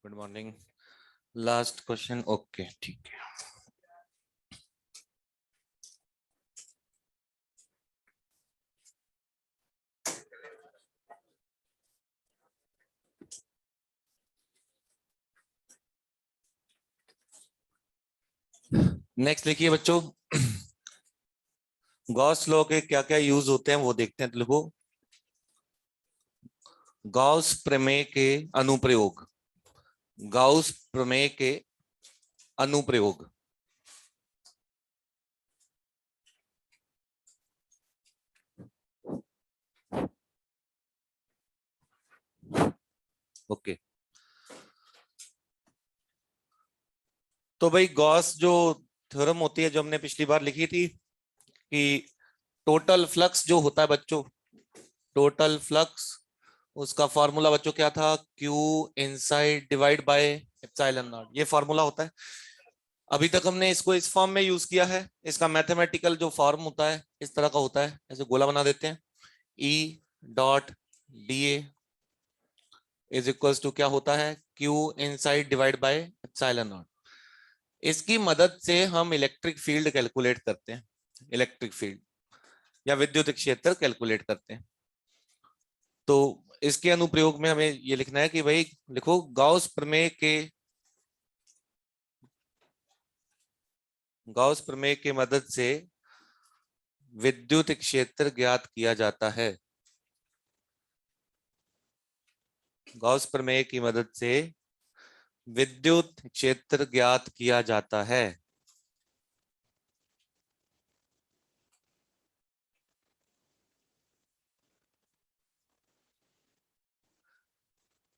Good morning. Last question. Okay, ठीक है। Next लिखिए बच्चों, गॉस लॉ के क्या क्या यूज होते हैं वो देखते हैं। तो लिखो, गॉस प्रमेय के अनुप्रयोग। गॉस प्रमेय के अनुप्रयोग। ओके, तो भाई गॉस जो थ्योरम होती है, जो हमने पिछली बार लिखी थी कि टोटल फ्लक्स जो होता है बच्चों, टोटल फ्लक्स, उसका फॉर्मूला बच्चों क्या था? Q inside divide by epsilon naught, ये फॉर्मूला होता है। अभी तक हमने इसको इस फॉर्म में यूज किया है। इसका मैथमेटिकल जो फॉर्म होता है इस तरह का होता है, ऐसे गोला बना देते हैं। E dot d a is equals to क्या होता है? Q inside divide by epsilon naught. इसकी मदद से हम इलेक्ट्रिक फील्ड कैलकुलेट करते हैं, इलेक्ट्रिक फील्ड या विद्युत क्षेत्र कैलकुलेट करते हैं। तो इसके अनुप्रयोग में हमें ये लिखना है कि भाई लिखो, गॉस प्रमेय के, गॉस प्रमेय की मदद से विद्युत क्षेत्र ज्ञात किया जाता है। गॉस प्रमेय की मदद से विद्युत क्षेत्र ज्ञात किया जाता है।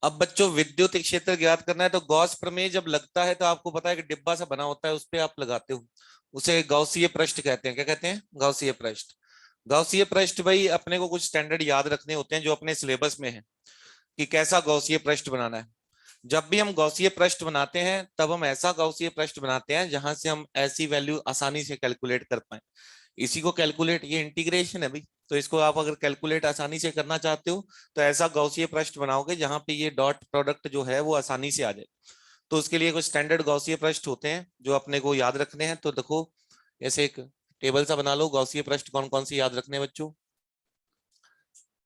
अब बच्चों, विद्युत क्षेत्र ज्ञात करना है तो गॉस प्रमेय जब लगता है तो आपको पता है कि डिब्बा सा बना होता है, उस पे आप लगाते हो, उसे गॉसीय पृष्ठ कहते हैं। क्या कहते हैं? गॉसीय पृष्ठ। गॉसीय पृष्ठ भाई अपने को कुछ स्टैंडर्ड याद रखने होते हैं जो अपने सिलेबस में है कि कैसा गॉसीय पृष्ठ बनाना है। जब भी हम गॉसीय पृष्ठ बनाते हैं तब हम ऐसा गॉसीय पृष्ठ बनाते हैं जहां से हम ऐसी वैल्यू आसानी से कैलकुलेट कर पाए। इसी को कैलकुलेट, ये इंटीग्रेशन है भाई, तो इसको आप अगर कैलकुलेट आसानी से करना चाहते हो तो ऐसा गॉसीय पृष्ठ बनाओगे जहां पे ये डॉट प्रोडक्ट जो है वो आसानी से आ जाए। तो उसके लिए कुछ स्टैंडर्ड गॉसीय पृष्ठ होते हैं जो अपने को याद रखने हैं। तो देखो, ऐसे एक टेबल सा बना लो, गॉसीय पृष्ठ कौन कौन से याद रखने हैं बच्चों।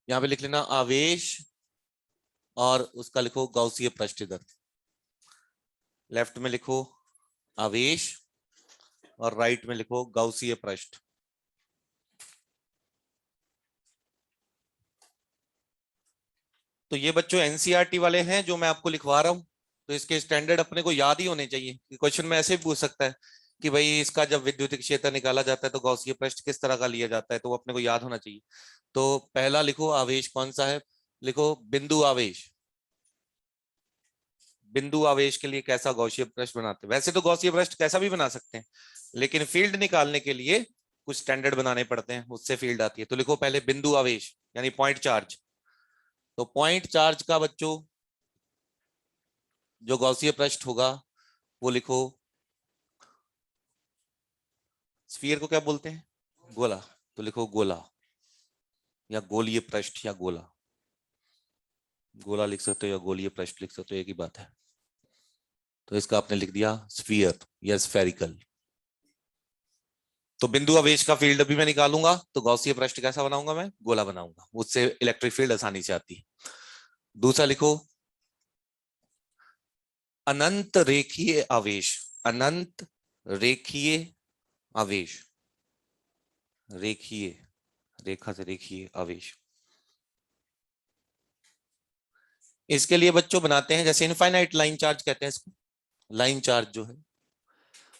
यहाँ पे लिख लेना आवेश, और उसका लिखो गॉसीय पृष्ठ। इधर लेफ्ट में लिखो आवेश और राइट में लिखो गॉसीय पृष्ठ। तो ये बच्चों एनसीईआरटी वाले हैं जो मैं आपको लिखवा रहा हूं, तो इसके स्टैंडर्ड अपने को याद ही होने चाहिए। क्वेश्चन में ऐसे भी पूछ सकता है कि भाई इसका जब विद्युत क्षेत्र निकाला जाता है तो गॉसीय पृष्ठ किस तरह का लिया जाता है, तो वो अपने को याद होना चाहिए। तो पहला लिखो आवेश कौन सा है, लिखो बिंदु आवेश। बिंदु आवेश के लिए कैसा गॉसीय पृष्ठ बनाते हैं? वैसे तो गॉसीय पृष्ठ कैसा भी बना सकते हैं, लेकिन फील्ड निकालने के लिए कुछ स्टैंडर्ड बनाने पड़ते हैं, उससे फील्ड आती है। तो लिखो पहले बिंदु आवेश यानी पॉइंट चार्ज। तो पॉइंट चार्ज का बच्चों जो गॉसीय पृष्ठ होगा वो लिखो, स्फीयर को क्या बोलते हैं? गोला। तो लिखो गोला या गोलीय पृष्ठ या गोला। गोला लिख सकते हो या गोलीय पृष्ठ लिख सकते हो, एक ही बात है। तो इसका आपने लिख दिया स्फीयर या स्फेरिकल। तो बिंदु आवेश का फील्ड अभी मैं निकालूंगा तो गॉसीय पृष्ठ कैसा बनाऊंगा? मैं गोला बनाऊंगा, उससे इलेक्ट्रिक फील्ड आसानी से आती है। दूसरा लिखो अनंत रेखीय आवेश। अनंत रेखीय आवेश, रेखीय, रेखा से रेखीय आवेश। इसके लिए बच्चों बनाते हैं जैसे इनफाइनाइट लाइन चार्ज कहते हैं इसको। लाइन चार्ज जो है,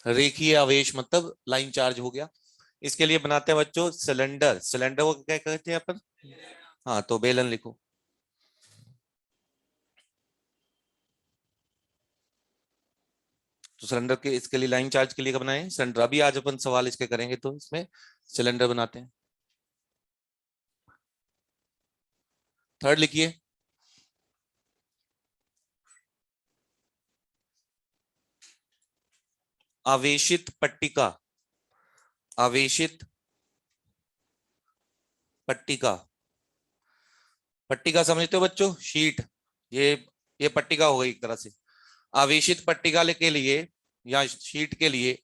रेखीय आवेश मतलब लाइन चार्ज हो गया। इसके लिए बनाते हैं बच्चों सिलेंडर। सिलेंडर को क्या कहते हैं अपन? हाँ, तो बेलन लिखो। तो सिलेंडर के, इसके लिए लाइन चार्ज के लिए बनाए सिलेंडर। अभी आज अपन सवाल इसके करेंगे तो इसमें सिलेंडर बनाते हैं। थर्ड लिखिए आवेशित पट्टिका। आवेशित पट्टिका। पट्टिका समझते हो बच्चों? शीट। ये ये पट्टिका हो गई एक तरह से। आवेशित पट्टिका के लिए या शीट के लिए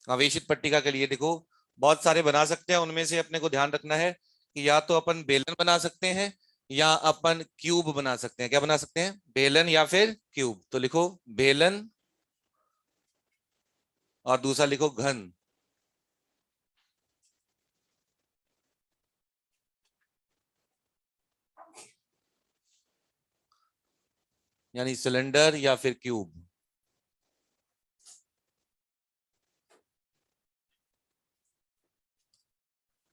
आवेशित पट्टिका के लिए देखो बहुत सारे बना सकते हैं, उनमें से अपने को ध्यान रखना है कि या तो अपन बेलन बना सकते हैं या अपन क्यूब बना सकते हैं। क्या बना सकते हैं? बेलन या फिर क्यूब। तो लिखो बेलन और दूसरा लिखो घन। यानी सिलेंडर या फिर क्यूब।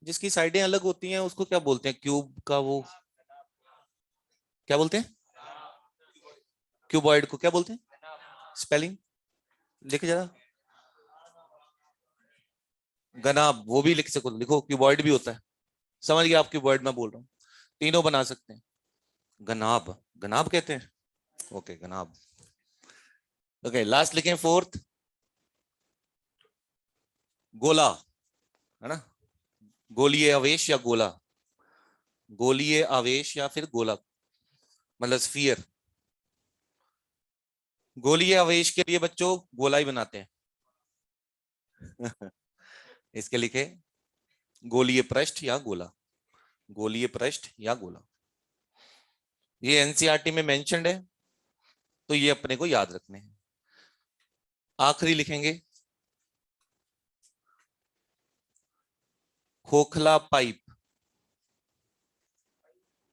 जिसकी साइडें अलग होती हैं उसको क्या बोलते हैं? क्यूब का वो क्या बोलते हैं? क्यूबॉइड को क्या बोलते हैं? स्पेलिंग लिख जरा। घनाभ, वो भी लिख सको, लिखो क्यूबॉइड भी होता है। समझ गया आप? क्यूबॉइड में बोल रहा हूँ, तीनों बना सकते हैं। घनाभ, घनाभ कहते हैं। ओके, घनाभ। ओके, लास्ट लिखें फोर्थ, गोला, है ना? गोलीय आवेश या गोला, गोलीय आवेश या फिर गोला, मतलब स्फीयर। गोलीय आवेश के लिए बच्चों गोला ही बनाते हैं। इसके लिखे गोलीय पृष्ठ या गोला, गोलीय पृष्ठ या गोला। ये एनसीईआरटी में मेंशन्ड है, तो ये अपने को याद रखने हैं। आखिरी लिखेंगे खोखला पाइप।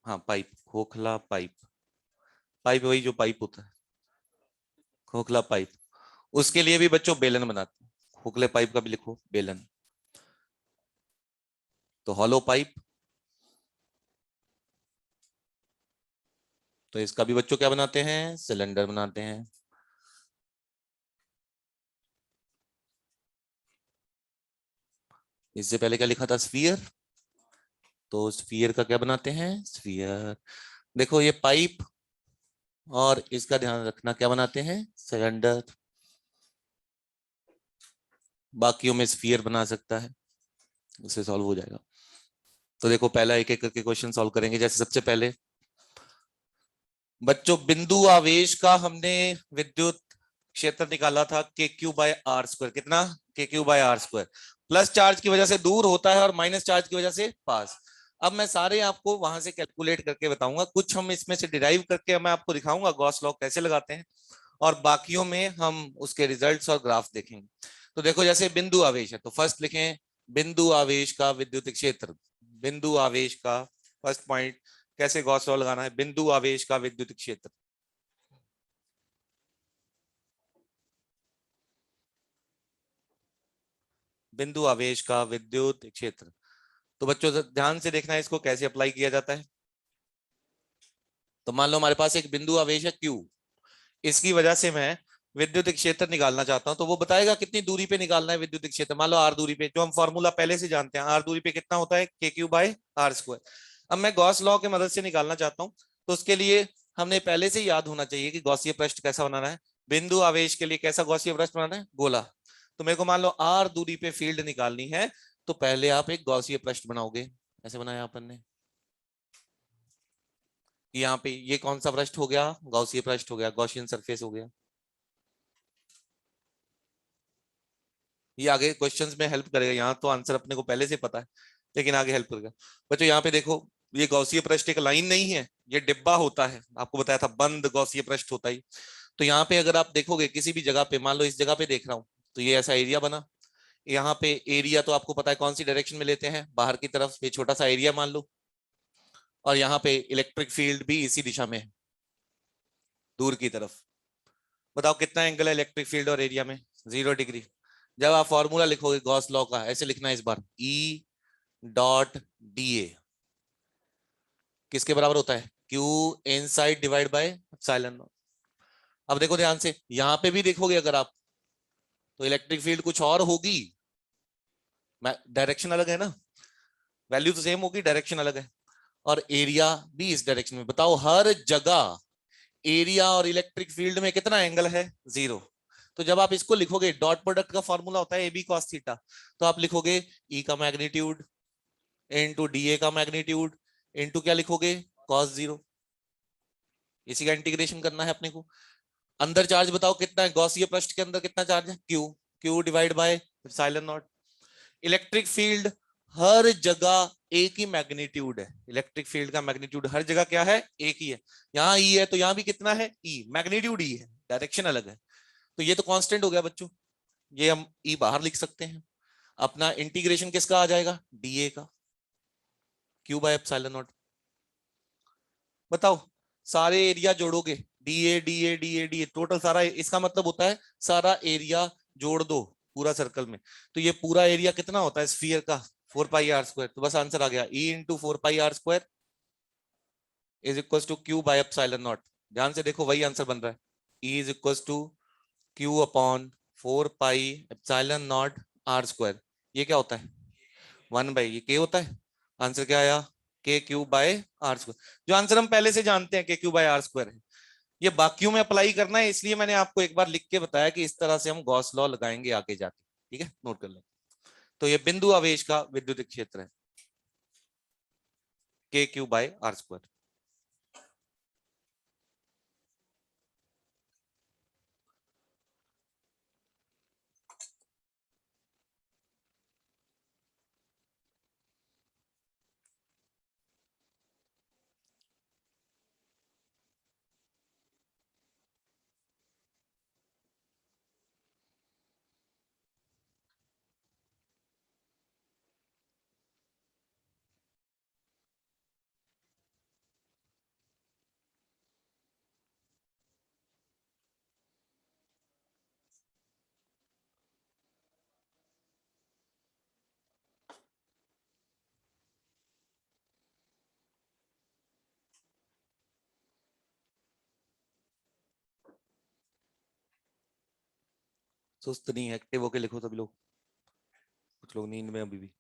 हाँ पाइप, खोखला पाइप। पाइप वही जो पाइप होता है, खोखला पाइप। उसके लिए भी बच्चों बेलन बनाते हैं। खोखले पाइप का भी लिखो बेलन। तो हॉलो पाइप, तो इसका भी बच्चों क्या बनाते हैं? सिलेंडर बनाते हैं। इससे पहले क्या लिखा था? स्फीयर। तो स्फीयर का क्या बनाते हैं? स्फीयर। देखो ये पाइप, और इसका ध्यान रखना क्या बनाते हैं? सिलेंडर। बाकियों में स्फीयर बना सकता है, उससे सॉल्व हो जाएगा। तो देखो पहला एक एक करके क्वेश्चन सॉल्व करेंगे। जैसे सबसे पहले बच्चों बिंदु आवेश का हमने विद्युत क्षेत्र निकाला था के क्यू बाय आर स्क्वायर। कितना? K Q by r square. Plus charge की वजह से दूर होता है और माइनस चार्ज की वजह से पास। अब मैं सारे आपको वहां से कैलकुलेट करके बताऊंगा, कुछ हम इसमें से डिराइव करके मैं आपको दिखाऊंगा गॉस लॉ कैसे लगाते हैं, और बाकियों में हम उसके रिजल्ट्स और ग्राफ देखेंगे। तो देखो जैसे बिंदु आवेश है तो फर्स्ट लिखें बिंदु आवेश का विद्युत क्षेत्र। बिंदु आवेश का फर्स्ट पॉइंट, कैसे गॉस लॉ लगाना है? बिंदु आवेश का विद्युत क्षेत्र। बिंदु आवेश का विद्युत क्षेत्र। तो बच्चों ध्यान से देखना है इसको कैसे अप्लाई किया जाता है। तो मान लो हमारे पास एक बिंदु आवेश है Q, इसकी वजह से मैं विद्युत क्षेत्र निकालना चाहता हूं, तो वो बताएगा कितनी दूरी पे निकालना है विद्युत क्षेत्र। मान लो R दूरी पे, जो हम फॉर्मूला पहले से जानते हैं, R दूरी पे कितना होता है? K Q by r square. अब मैं गॉस लॉ की मदद से निकालना चाहता हूं, तो उसके लिए हमने पहले से याद होना चाहिए कि गॉसीय पृष्ठ कैसा बनाना है। बिंदु आवेश के लिए कैसा गॉसीय पृष्ठ बनाना है? गोला। तो मेरे को मान लो R दूरी पे फील्ड निकालनी है, तो पहले आप एक गॉसीय पृष्ठ बनाओगे। ऐसे बनाया अपन ने, यहाँ पे ये कौन सा पृष्ठ हो गया? गॉसीय पृष्ठ हो गया, गॉसियन सरफेस हो गया। ये आगे क्वेश्चंस में हेल्प करेगा। यहाँ तो आंसर अपने को पहले से पता है, लेकिन आगे हेल्प करेगा। बच्चों यहाँ पे देखो, ये गॉसीय पृष्ठ एक लाइन नहीं है, ये डिब्बा होता है। आपको बताया था बंद गॉसीय पृष्ठ होता ही। तो यहाँ पे अगर आप देखोगे किसी भी जगह पे, मान लो इस जगह पे देख रहा हूँ, तो ये ऐसा एरिया बना। यहाँ पे एरिया तो आपको पता है कौन सी डायरेक्शन में लेते हैं? बाहर की तरफ। ये छोटा सा एरिया मान लो, और यहाँ पे इलेक्ट्रिक फील्ड भी इसी दिशा में है, दूर की तरफ। बताओ कितना एंगल है इलेक्ट्रिक फील्ड और एरिया में? 0 डिग्री। जब आप फॉर्मूला लिखोगे गॉस लॉ का, ऐसे लिखना है इस बार, ई डॉट डी ए किसके बराबर होता है? Q inside divide by epsilon not. अब देखो ध्यान से, यहां पे भी देखोगे अगर आप, तो इलेक्ट्रिक फील्ड कुछ और होगी, डायरेक्शन अलग है ना, वैल्यू तो सेम होगी, डायरेक्शन अलग है। और एरिया भी इस डायरेक्शन में। बताओ हर जगह एरिया और इलेक्ट्रिक फील्ड में कितना एंगल है? 0। तो जब आप इसको लिखोगे, डॉट प्रोडक्ट का फॉर्मूला होता है ए बी कॉस थीटा, तो आप लिखोगे ई का मैग्नीट्यूड इनटू डी ए का मैग्नीट्यूड इनटू क्या लिखोगे? cos 0, इसी का इंटीग्रेशन करना है अपने को। अंदर चार्ज बताओ कितना है, गॉसीय पृष्ठ के अंदर कितना चार्ज है, Q, Q divide by epsilon naught. Electric field हर जगह एक ही मैग्नीट्यूड है, इलेक्ट्रिक फील्ड का मैग्नीट्यूड हर जगह क्या है, एक ही है। यहाँ ई है तो यहाँ भी कितना है, ई, मैग्नीट्यूड ई है, डायरेक्शन अलग है। तो ये तो कांस्टेंट हो गया बच्चों, ये हम ई बाहर लिख सकते हैं। अपना इंटीग्रेशन किसका आ जाएगा, डीए का, क्यू बाय एप्सिलॉन नॉट। बताओ सारे एरिया जोड़ोगे, DA DA DA DA, total सारा, इसका मतलब होता है सारा एरिया जोड़ दो पूरा सर्कल में, तो ये पूरा एरिया कितना होता है स्फीयर का, 4 पाई आर स्क्वायर। तो बस आंसर आ गया, E into 4 pi r square is equal to q by epsilon naught. ध्यान से देखो वही आंसर बन रहा है, E is equal to q upon 4 pi epsilon naught r square. ये क्या होता है, 1 बाई, ये के होता है। आंसर क्या आया, के क्यू बाय आर स्क्वायर, जो आंसर हम पहले से जानते हैं के क्यू बाय आर स्क्वायर है। ये बाकियों में अप्लाई करना है, इसलिए मैंने आपको एक बार लिख के बताया कि इस तरह से हम गॉस लॉ लगाएंगे आगे जाके, ठीक है, नोट कर लें। तो ये बिंदु आवेश का विद्युत क्षेत्र है, k Q by r square. सुस्त नहीं, एक्टिव होके लिखो सभी लोग, कुछ लोग नींद में अभी भी।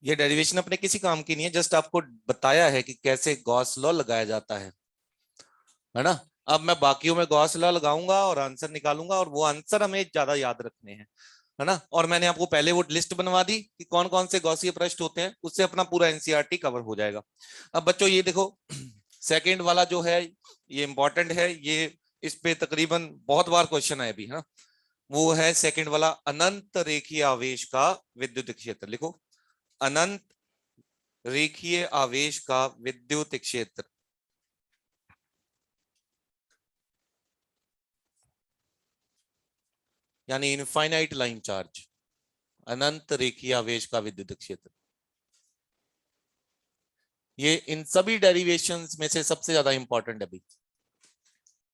ये डेरिवेशन अपने किसी काम की नहीं है, जस्ट आपको बताया है कि कैसे गॉस लॉ लगाया जाता है ना। अब मैं बाकियों में गॉस लॉ लगाऊंगा और आंसर निकालूंगा, और वो आंसर हमें ज्यादा याद रखने हैं, है ना। और मैंने आपको पहले वो लिस्ट बनवा दी कि कौन कौन से गॉसीय पृष्ठ होते हैं, उससे अपना पूरा एनसीईआरटी कवर हो जाएगा। अब बच्चों ये देखो, सेकंड वाला जो है ये इंपॉर्टेंट है, ये इस पे तकरीबन बहुत बार क्वेश्चन आए भी, है ना। वो है सेकंड वाला, अनंत रेखीय आवेश का विद्युत क्षेत्र। लिखो, अनंत रेखीय आवेश का विद्युत क्षेत्र, यानी इनफाइनाइट लाइन चार्ज, अनंत रेखीय आवेश का विद्युत क्षेत्र। ये इन सभी डेरिवेशंस में से सबसे ज्यादा इंपॉर्टेंट है अभी।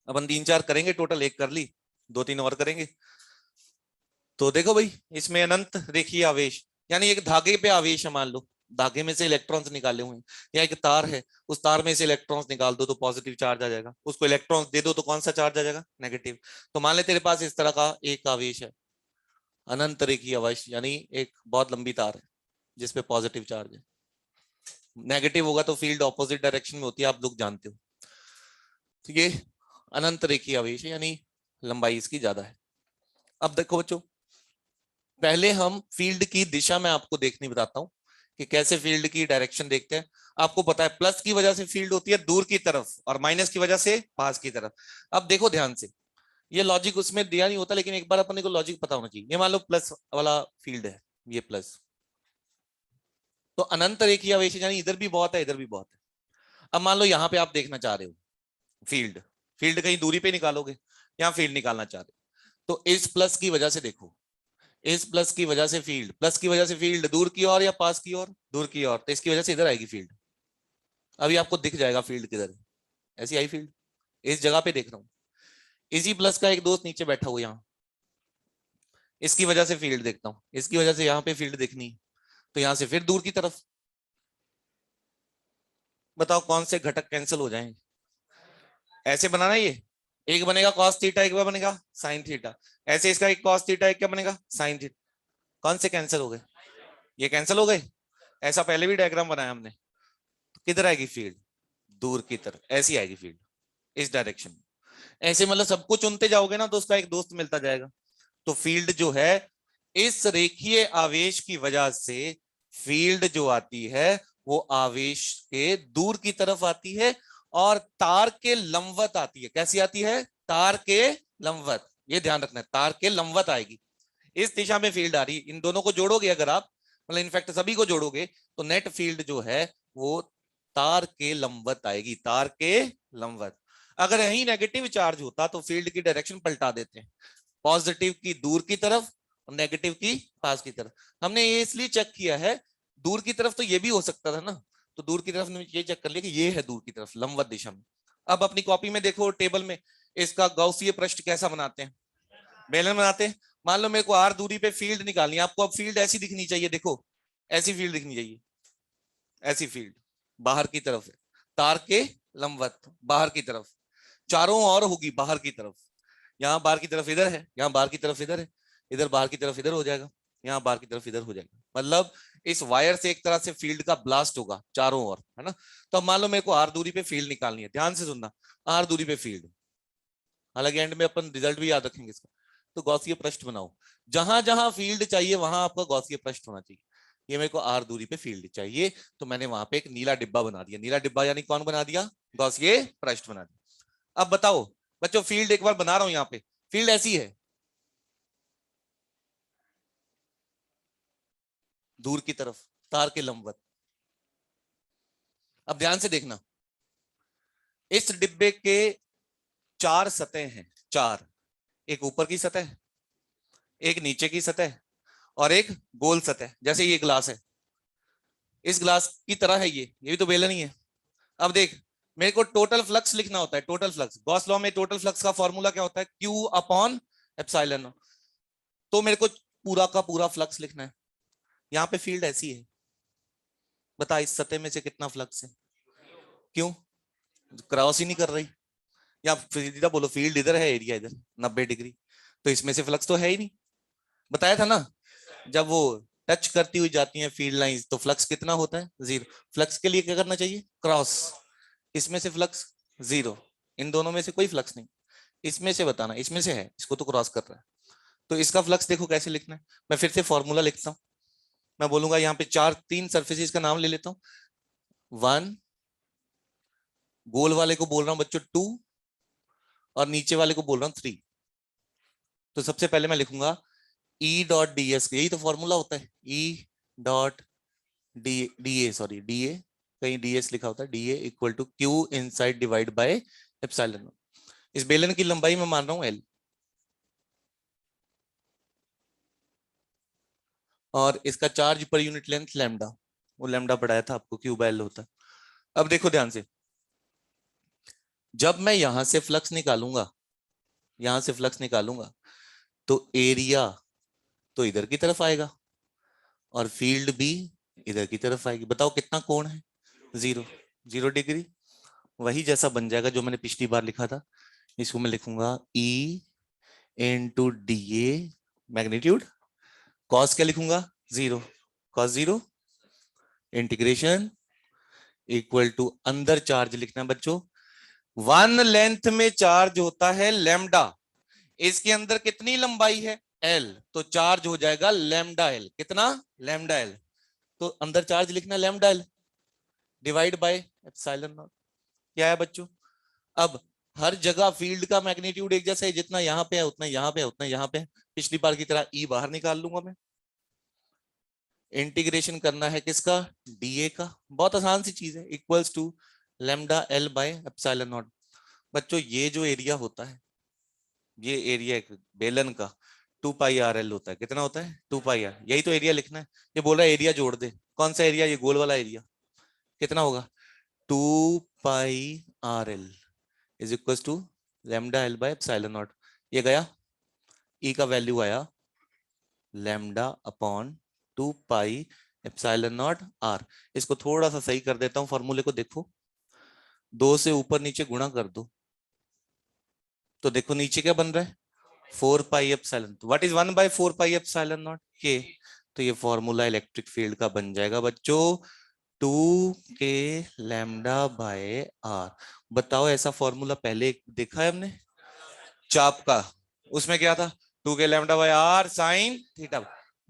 अपन 3-4 करेंगे, टोटल 1 कर ली, 2-3 और करेंगे। तो देखो भाई, इसमें अनंत रेखीय आवेश यानी एक धागे पे आवेश है, मान लो धागे में से इलेक्ट्रॉन्स निकाले हुए हैं, या एक तार है, उस तार में से इलेक्ट्रॉन्स निकाल दो तो पॉजिटिव चार्ज आ जाएगा, उसको इलेक्ट्रॉन्स दे दो तो कौन सा चार्ज आ जाएगा, नेगेटिव। तो मान ले तेरे पास इस तरह का एक आवेश है, अनंत रेखीय आवेश, यानी एक बहुत लंबी तार है जिसपे पॉजिटिव चार्ज है। नेगेटिव होगा तो फील्ड ऑपोजिट डायरेक्शन में होती है, आप लोग जानते हो। तो ये अनंत रेखीय आवेश है, यानी लंबाई इसकी ज्यादा है। अब देखो बच्चों, पहले हम फील्ड की दिशा में आपको देखनी बताता हूं कि कैसे फील्ड की डायरेक्शन देखते हैं। आपको पता है प्लस की वजह से फील्ड होती है दूर की तरफ, और माइनस की वजह से पास की तरफ। अब देखो ध्यान से, ये लॉजिक उसमें दिया नहीं होता, लेकिन एक बार अपने को लॉजिक पता होना चाहिए। ये मान लो प्लस वाला फील्ड है, ये प्लस, तो अनंत रेखीय आवेश यानी इधर भी बहुत है इधर भी बहुत है। अब मान लो यहाँ पे आप देखना चाह रहे हो फील्ड, फील्ड कहीं दूरी पे निकालोगे, यहाँ फील्ड निकालना चाह रहे हो, तो इस प्लस की वजह से देखो, इस प्लस की वजह से फील्ड, प्लस की वजह से फील्ड दूर की ओर या पास की ओर, दूर की ओर, तो इसकी वजह से इधर आएगी फील्ड। अभी आपको दिख जाएगा फील्ड किधर है, ऐसी आई फील्ड, इस जगह पे देख रहा हूं। इसी प्लस का एक दोस्त नीचे बैठा हुआ यहाँ, इसकी वजह से फील्ड देखता हूं, इसकी वजह से यहाँ पे फील्ड देखनी है, तो यहाँ से फिर दूर की तरफ। बताओ कौन से घटक कैंसिल हो जाएंगे? ऐसे बनाना, ये एक बनेगा कॉस थीटा, एक बनेगा साइन थीटा। ऐसे इसका एक कॉस थीटा, एक क्या बनेगा साइन थीटा। कौन से कैंसिल हो गए? ये कैंसिल हो गए। ऐसा पहले भी डायग्राम बनाया हमने। तो किधर आएगी फील्ड? दूर की तरफ, ऐसी आएगी फील्ड, इस डायरेक्शन में। ऐसे मतलब सबको चुनते जाओगे ना तो उसका एक दोस्त मिलता जाएगा। तो फील्ड जो है, इस रेखीय आवेश की वजह से फील्ड जो आती है वो आवेश के दूर की तरफ आती है और तार के लंबवत आती है। कैसी आती है? तार के लंबवत। ये ध्यान रखना है, तार के लंबवत आएगी। इस दिशा में फील्ड आ रही है। इन दोनों को जोड़ोगे अगर आप, मतलब इनफैक्ट सभी को जोड़ोगे, तो नेट फील्ड जो है वो तार के लंबवत आएगी, तार के लंबवत। अगर यही नेगेटिव चार्ज होता तो फील्ड की डायरेक्शन पलटा देते हैं, पॉजिटिव की दूर की तरफ और नेगेटिव की पास की तरफ। हमने ये इसलिए चेक किया है, दूर की तरफ तो ये भी हो सकता था ना, तो दूर की तरफ ये चेक कर लिया कि ये है दूर की तरफ, लंबवत दिशा में। अब अपनी कॉपी में देखो टेबल में, इसका गौसीय पृष्ठ कैसा बनाते हैं? बेलन बनाते हैं। मान लो मेरे को आर दूरी पे फील्ड निकालनी है, आपको अब फील्ड ऐसी दिखनी चाहिए, देखो ऐसी फील्ड दिखनी चाहिए, ऐसी फील्ड बाहर की तरफ है, तार के लंबवत बाहर की तरफ, चारों ओर होगी बाहर की तरफ। यहाँ बाहर की तरफ इधर है, यहाँ बाहर की तरफ इधर है, इधर बाहर की तरफ इधर हो जाएगा, यहाँ बाहर की तरफ इधर हो जाएगा। मतलब इस वायर से एक तरह से फील्ड का ब्लास्ट होगा चारों ओर, है ना। तो अब मान लो मेरे को आर दूरी पे फील्ड निकालनी है, ध्यान से सुनना, आर दूरी पे फील्ड, हालांकि एंड में अपन रिजल्ट भी याद रखेंगे इसका। तो गॉसिय पृष्ठ बनाओ, जहां जहां फील्ड चाहिए वहां आपका गॉसिय पृष्ठ होना चाहिए। ये मेरे को आर दूरी पे फील्ड चाहिए, तो मैंने वहां पे एक नीला डिब्बा बना दिया। नीला डिब्बा यानी कौन बना दिया? गॉसिय पृष्ठ बना दिया। अब बताओ बच्चों, फील्ड एक बार बना रहा हूं, यहाँ पे फील्ड ऐसी है दूर की तरफ, तार के लंबवत। अब ध्यान से देखना, इस डिब्बे के चार सतह हैं, चार। एक ऊपर की सतह, एक नीचे की सतह, और एक गोल सतह। जैसे ये ग्लास है, इस ग्लास की तरह है, ये भी तो बेलन ही है। अब देख, मेरे को टोटल फ्लक्स लिखना होता है, टोटल फ्लक्स। गॉस लॉ में टोटल फ्लक्स का फॉर्मूला क्या होता है? Q upon epsilon. तो मेरे को पूरा का पूरा फ्लक्स लिखना है। यहाँ पे फील्ड ऐसी है, बता इस सतह में से कितना फ्लक्स है? क्यों? क्रॉस ही नहीं कर रही। या सीधा बोलो, फील्ड इधर है, एरिया इधर 90 डिग्री, तो इसमें से फ्लक्स तो है ही नहीं। बताया था ना, जब वो टच करती हुई जाती है फील्ड लाइंस तो फ्लक्स कितना होता है? जीरो। फ्लक्स के लिए क्या करना चाहिए? क्रॉस। इसमें से फ्लक्स जीरो, इन दोनों में से कोई फ्लक्स नहीं। इसमें से बताना, इसमें से है, इसको तो क्रॉस कर रहा है। तो इसका फ्लक्स देखो कैसे लिखना है। मैं फिर से फॉर्मूला लिखता हूँ। मैं बोलूंगा यहाँ पे चार, तीन सर्फेसिस का नाम ले लेता हूँ। वन, गोल वाले को बोल रहा हूँ बच्चों टू, और नीचे वाले को बोल रहा हूँ थ्री। तो सबसे पहले मैं लिखूंगा ई डॉट डी एस, यही तो फॉर्मूला होता है, e dot d d a, sorry d a, कहीं डी एस लिखा होता है, d a equal to q inside divide by epsilon. इस बेलन की लंबाई मैं मान रहा हूं एल, और इसका charge per unit length lambda, वो लैम्डा पढ़ाया था आपको, क्यू बाय एल होता है। अब देखो ध्यान से, जब मैं यहां से फ्लक्स निकालूंगा, यहां से फ्लक्स निकालूंगा, तो एरिया तो इधर की तरफ आएगा और फील्ड भी इधर की तरफ आएगी। बताओ कितना कोण है? Zero, 0 degree. वही जैसा बन जाएगा जो मैंने पिछली बार लिखा था। इसको मैं लिखूंगा E into d a magnitude, cos क्या लिखूंगा? Zero, cos zero, integration equal to, अंदर चार्ज लिखना है बच्चों, वन लेंथ में चार्ज होता है लैम्डा, इसके अंदर कितनी लंबाई है? एल, तो चार्ज हो जाएगा लैम्डा एल। कितना? Lambda L. तो अंदर चार्ज लिखना lambda L divide by epsilon not. क्या है बच्चों? अब हर जगह फील्ड का मैग्नीट्यूड एक जैसा है, जितना यहाँ पे है उतना यहाँ पे है, उतना यहाँ पे है। पिछली बार की तरह ई बाहर निकाल लूंगा मैं। इंटीग्रेशन करना है किसका? डीए का। बहुत आसान सी चीज है, equals to lambda L by epsilon naught. बच्चों ये जो एरिया होता है, ये एरिया बेलन का 2 पाई आर एल होता है। कितना होता है? 2 पाई आर। यही तो एरिया लिखना है। ये बोल रहा है एरिया जोड़ दे। कौन सा एरिया? ये गोल वाला एरिया। कितना होगा? 2 pi R L is equal to lambda L by epsilon naught. ये गया, ई का वैल्यू आया lambda upon 2 pi epsilon naught R. इसको थोड़ा सा सही कर देता हूं, फॉर्मूले को देखो, 2 से ऊपर नीचे गुणा कर दो, तो देखो नीचे क्या बन रहा है, 4 pi epsilon. What is 1/4 pi epsilon not के। तो ये फॉर्मूला इलेक्ट्रिक फील्ड का बन जाएगा बच्चों, 2 k लैम्डा बाय आर। बताओ ऐसा फॉर्मूला पहले देखा है हमने चाप का? उसमें क्या था, 2 k lambda by r sine theta.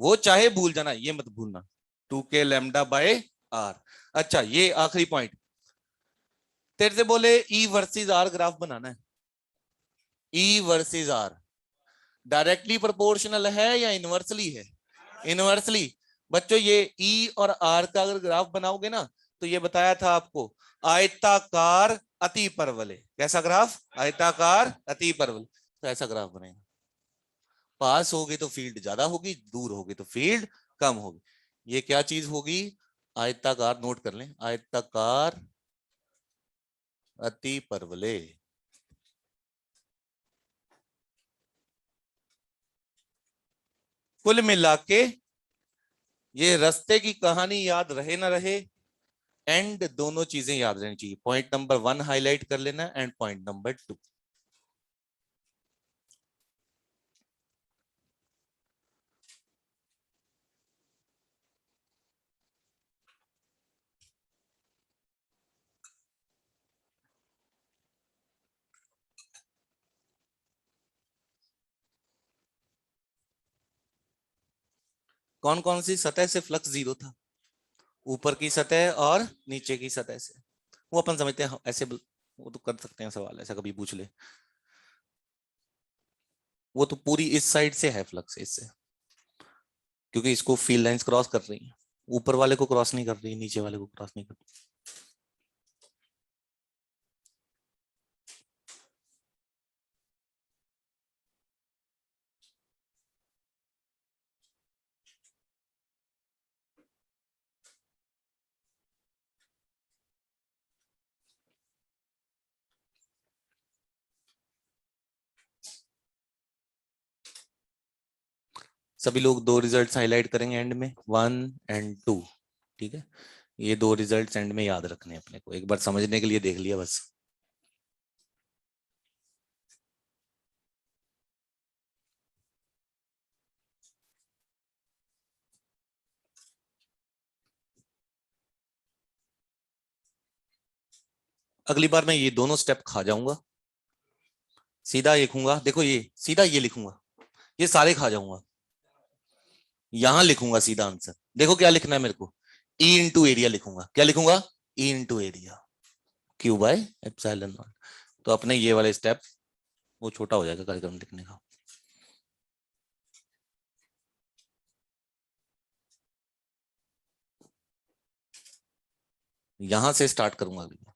वो चाहे भूल जाना, ये मत भूलना, 2 k लैम्डा बाय आर। अच्छा ये आखिरी पॉइंट, तेरे से बोले ई वर्सेस आर ग्राफ बनाना है, ई वर्सेस आर डायरेक्टली प्रोपोर्शनल है या इनवर्सली है? इनवर्सली। बच्चों ये ई और आर का अगर ग्राफ बनाओगे ना, तो ये बताया था आपको, आयताकार अति परवलय। कैसा ग्राफ? आयताकार अति परवलय। तो ऐसा ग्राफ बनेगा, पास होगी तो फील्ड ज्यादा होगी, दूर होगी तो फील्ड कम होगी। ये क्या चीज होगी? आयताकार, नोट कर लें, आयताकार अति परवलय। कुल मिला के ये रास्ते की कहानी याद रहे ना रहे, एंड दोनों चीजें याद रहनी चाहिए। पॉइंट नंबर 1 हाईलाइट कर लेना एंड पॉइंट नंबर 2। कौन कौन सी सतह से फ्लक्स जीरो था? ऊपर की सतह और नीचे की सतह से। वो अपन समझते हैं ऐसे, वो तो कर सकते हैं सवाल, ऐसा कभी पूछ ले। वो तो पूरी इस साइड से है फ्लक्स, इससे, क्योंकि इसको फील्ड लाइंस क्रॉस कर रही है, ऊपर वाले को क्रॉस नहीं कर रही, नीचे वाले को क्रॉस नहीं कर रही। सभी लोग 2 रिजल्ट्स हाईलाइट करेंगे एंड में, 1 और 2। ठीक है, ये 2 रिजल्ट्स एंड में याद रखने हैं अपने को, एक बार समझने के लिए देख लिया बस। अगली बार मैं ये दोनों स्टेप खा जाऊंगा, सीधा लिखूंगा, देखो ये सीधा ये लिखूंगा, ये सारे खा जाऊंगा, यहां लिखूंगा सीधा आंसर। देखो क्या लिखना है मेरे को, ई इंटू एरिया लिखूंगा। क्या लिखूंगा? E into area, Q by epsilon not. तो अपने ये वाले स्टेप वो छोटा हो जाएगा कार्यक्रम लिखने का। यहां से स्टार्ट करूंगा अगली बार।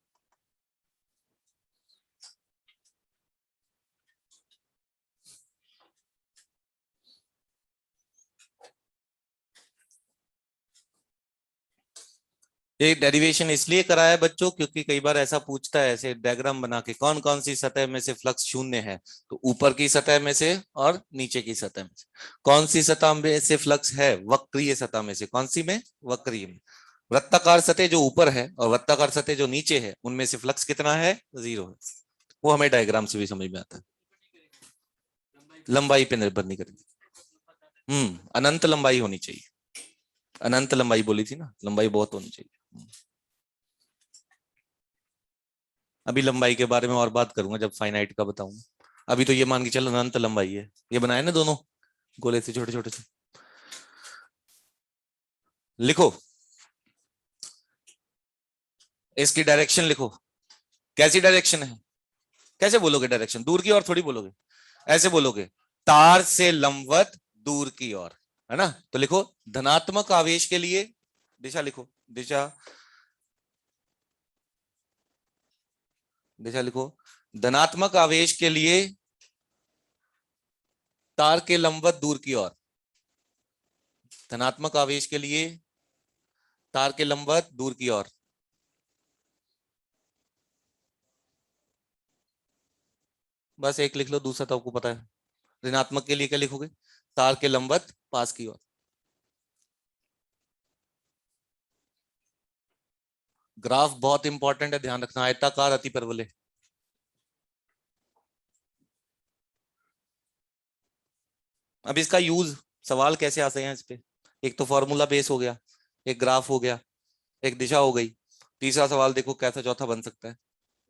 ये डेरिवेशन इसलिए करा है बच्चों, क्योंकि कई बार ऐसा पूछता है ऐसे डायग्राम बना के, कौन कौन सी सतह में से फ्लक्स शून्य है, तो ऊपर की सतह में से और नीचे की सतह में से। कौन सी सतह में से फ्लक्स है? वक्रीय सतह में से। कौन सी में? वक्रीय में। वृत्ताकार सतह जो ऊपर है और वृत्ताकार सतह जो नीचे है, उनमें से फ्लक्स कितना है? 0 है। वो हमें डायग्राम से भी समझ में आता है, लंबाई पे निर्भर नहीं करेगी। अनंत लंबाई होनी चाहिए, अनंत लंबाई बोली थी ना, लंबाई बहुत होनी चाहिए। अभी लंबाई के बारे में और बात करूंगा जब फाइनाइट का बताऊंगा। अभी तो ये मान के चलो अनंत लंबाई है, ये बनाए ना दोनों गोले से छोटे छोटे से। लिखो इसकी डायरेक्शन लिखो, कैसी डायरेक्शन है? कैसे बोलोगे डायरेक्शन? दूर की ओर थोड़ी बोलोगे, ऐसे बोलोगे, तार से लंबवत दूर की ओर, है ना? तो लिखो धनात्मक आवेश के लिए दिशा लिखो, दिशा, दिशा लिखो। धनात्मक आवेश के लिए तार के लंबवत दूर की ओर, धनात्मक आवेश के लिए तार के लंबवत दूर की ओर। बस एक लिख लो, दूसरा तो आपको पता है। ऋणात्मक के लिए क्या लिखोगे? तार के लंबवत पास की ओर। ग्राफ बहुत इंपॉर्टेंट है, ध्यान रखना। आयताकार अतिपरवलय। अब इसका यूज, सवाल कैसे आ सकते हैं इस पे? एक तो फॉर्मूला बेस हो गया, एक ग्राफ हो गया, एक दिशा हो गई। तीसरा सवाल देखो कैसा चौथा बन सकता है।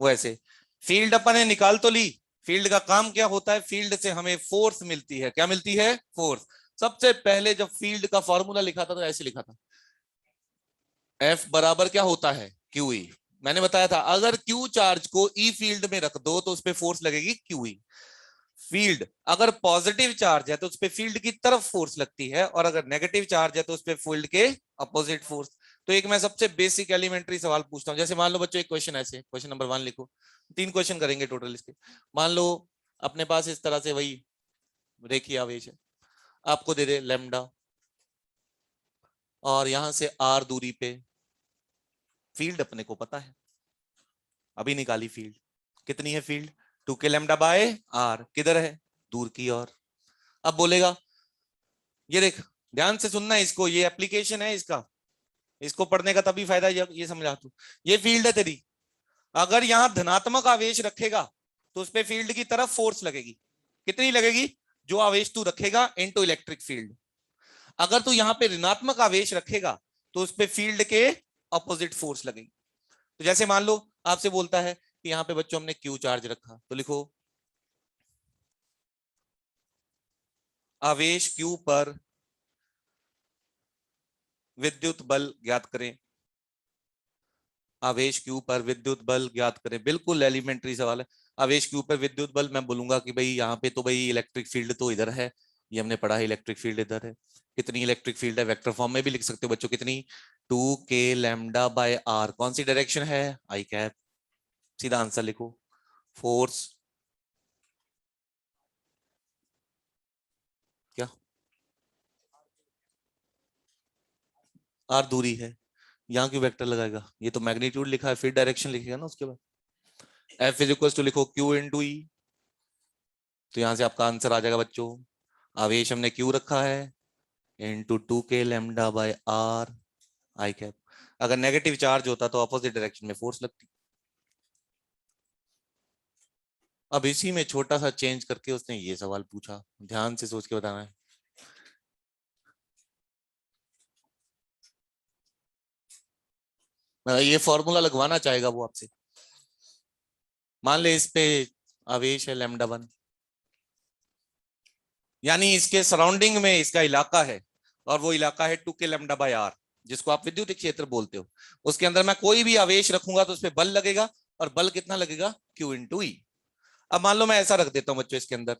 वो ऐसे, फील्ड अपन ने निकाल तो ली। फील्ड का काम क्या होता है? फील्ड से हमें फोर्स मिलती है। क्या मिलती है? फोर्स। सबसे पहले जब फील्ड का फॉर्मूला लिखा था तो ऐसे लिखा था, एफ बराबर क्या होता है? Q E. मैंने बताया था अगर क्यू चार्ज को ई फील्ड में रख दो तो उस पर फोर्स लगेगी क्यू ई। फील्ड अगर पॉजिटिव चार्ज है तो उस पर फील्ड की तरफ फोर्स लगती है, और अगर नेगेटिव चार्ज है तो उस पर फील्ड के अपोजिट फोर्स। तो एक मैं सबसे बेसिक एलिमेंट्री सवाल पूछता हूं। जैसे मान लो बच्चों, एक क्वेश्चन ऐसे, क्वेश्चन नंबर 1 लिखो। 3 क्वेश्चन करेंगे टोटल इसके। मान लो अपने पास इस तरह से वही रेखीय आवेश है, आपको दे दे लैम्डा, और यहां से आर दूरी पे फील्ड अपने को पता है, अभी निकाली फील्ड। कितनी है field? 2k lambda by are. किधर है? दूर की ओर। अब बोलेगा, ये देख, ध्यान से सुनना इसको, ये एप्लीकेशन है इसका, इसको पढ़ने का तभी फायदा ये समझा तू। ये फील्ड है तेरी, अगर यहां धनात्मक आवेश रखेगा तो उस पर फील्ड की तरफ फोर्स लगेगी। कितनी लगेगी? जो आवेश तू रखेगा इनटू इलेक्ट्रिक फील्ड। अगर तू यहां पे ऋणात्मक आवेश रखेगा तो उस पर फील्ड के अपोजिट फोर्स लगेगी। तो जैसे मान लो आपसे बोलता है कि यहाँ पे बच्चों हमने क्यू चार्ज रखा, तो लिखो आवेश क्यू पर विद्युत बल ज्ञात करें। आवेश क्यू पर विद्युत बल ज्ञात करें। बिल्कुल एलिमेंट्री सवाल है। आवेश क्यू पर विद्युत बल, मैं बोलूंगा कि भाई यहाँ पे तो भाई इलेक्ट्रिक फील्ड तो इधर है, ये हमने पढ़ा है, इलेक्ट्रिक फील्ड इधर है। कितनी इलेक्ट्रिक फील्ड है? वेक्टर फॉर्म में भी लिख सकते हो बच्चों, कितनी? 2k lambda by are. कौन सी डायरेक्शन है? आई कैप। सीधा आंसर लिखो। फोर्स क्या? आर दूरी है। यहाँ क्यों वेक्टर लगाएगा? ये तो मैग्नीट्यूड लिखा है, फिर डायरेक्शन लिखेगा ना उसके बाद। एफ इज इक्वल टू लिखो क्यू इंटू ई। तो यहां से आपका आंसर आ जाएगा बच्चों, आवेश हमने क्यू रखा है into 2k lambda by are I cap. अगर नेगेटिव चार्ज होता तो अपोजिट डायरेक्शन में फोर्स लगती। अब इसी में छोटा सा चेंज करके उसने ये सवाल पूछा, ध्यान से सोच के बताना है। ये फॉर्मूला लगवाना चाहेगा वो आपसे। मान ले इस पे आवेश है लैम्डा 1, यानी इसके सराउंडिंग में इसका इलाका है, और वो इलाका है 2k लैम्डा बाय आर, जिसको आप विद्युत क्षेत्र बोलते हो। उसके अंदर मैं कोई भी आवेश रखूंगा तो उस पर बल लगेगा, और बल कितना लगेगा? Q इंटू ई। अब मान लो मैं ऐसा रख देता हूं बच्चों, इसके अंदर